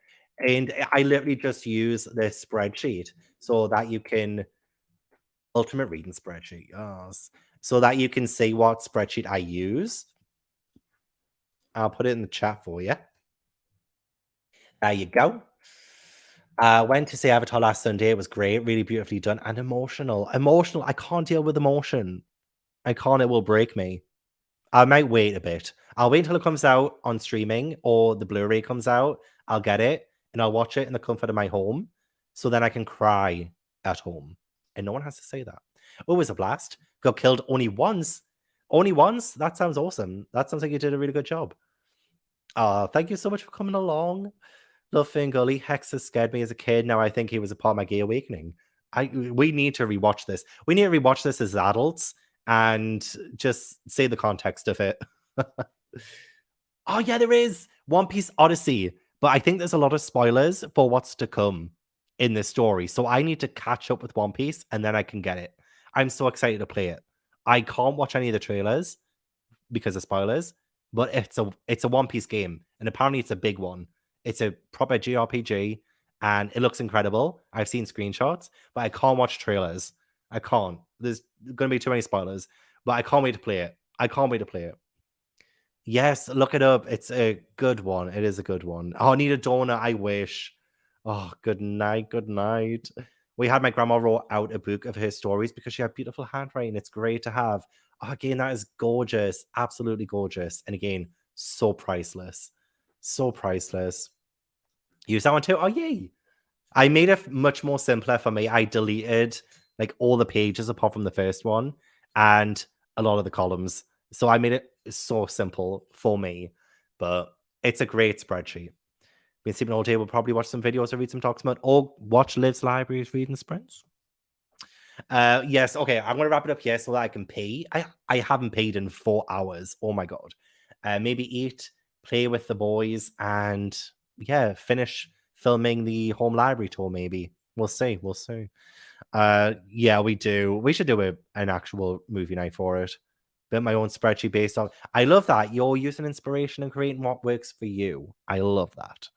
and I literally just use this spreadsheet so that you can ultimate reading spreadsheet, yes, so that you can see what spreadsheet I use. I'll put it in the chat for you. There you go. Went to see Avatar last Sunday. It was great, really beautifully done and emotional. Emotional. I can't deal with emotion. I can't. It will break me. I might wait a bit. I'll wait until it comes out on streaming or the Blu-ray comes out. I'll get it and I'll watch it in the comfort of my home, so then I can cry at home, and no one has to say that. Oh, it was a blast. Got killed only once. Only once. That sounds awesome. That sounds like you did a really good job. Thank you so much for coming along. Love Gully. Hex has scared me as a kid. Now I think he was a part of my gay awakening. We need to rewatch this. We need to rewatch this as adults and just say the context of it. Oh yeah, there is One Piece Odyssey, but I think there's a lot of spoilers for what's to come in this story. So I need to catch up with One Piece and then I can get it. I'm so excited to play it. I can't watch any of the trailers because of spoilers, but it's a One Piece game, and apparently it's a big one. It's a proper JRPG, and it looks incredible. I've seen screenshots, but I can't watch trailers. I can't. There's going to be too many spoilers, but I can't wait to play it. I can't wait to play it. Yes, look it up. It's a good one. It is a good one. Oh, I need a donut. I wish. Oh, good night. Good night. We had my grandma wrote out a book of her stories because she had beautiful handwriting. It's great to have. Oh, again, that is gorgeous. Absolutely gorgeous. And again, so priceless. So priceless. Use that one too. Oh, yay. I made it much more simpler for me. I deleted like all the pages apart from the first one and a lot of the columns. So I made it so simple for me, but it's a great spreadsheet. Been sleeping all day. We'll probably watch some videos or read some docs about or watch Liv's Library's reading sprints. Yes, okay. I'm gonna wrap it up here so that I can pee. I haven't paid in 4 hours. Oh my god. Maybe eat, play with the boys, and yeah, finish filming the home library tour. Maybe we'll see. We'll see. Yeah, we do. We should do an actual movie night for it. Build my own spreadsheet based on. I love that you're using inspiration and creating what works for you. I love that.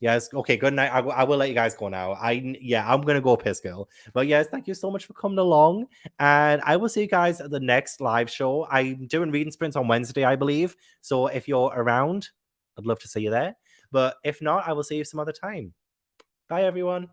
Yes. Okay. Good night. I will let you guys go now. Yeah, I'm gonna go piss girl. But yes, thank you so much for coming along, and I will see you guys at the next live show. I'm doing reading sprints on Wednesday, I believe. So if you're around, I'd love to see you there. But if not, I will see you some other time. Bye, everyone.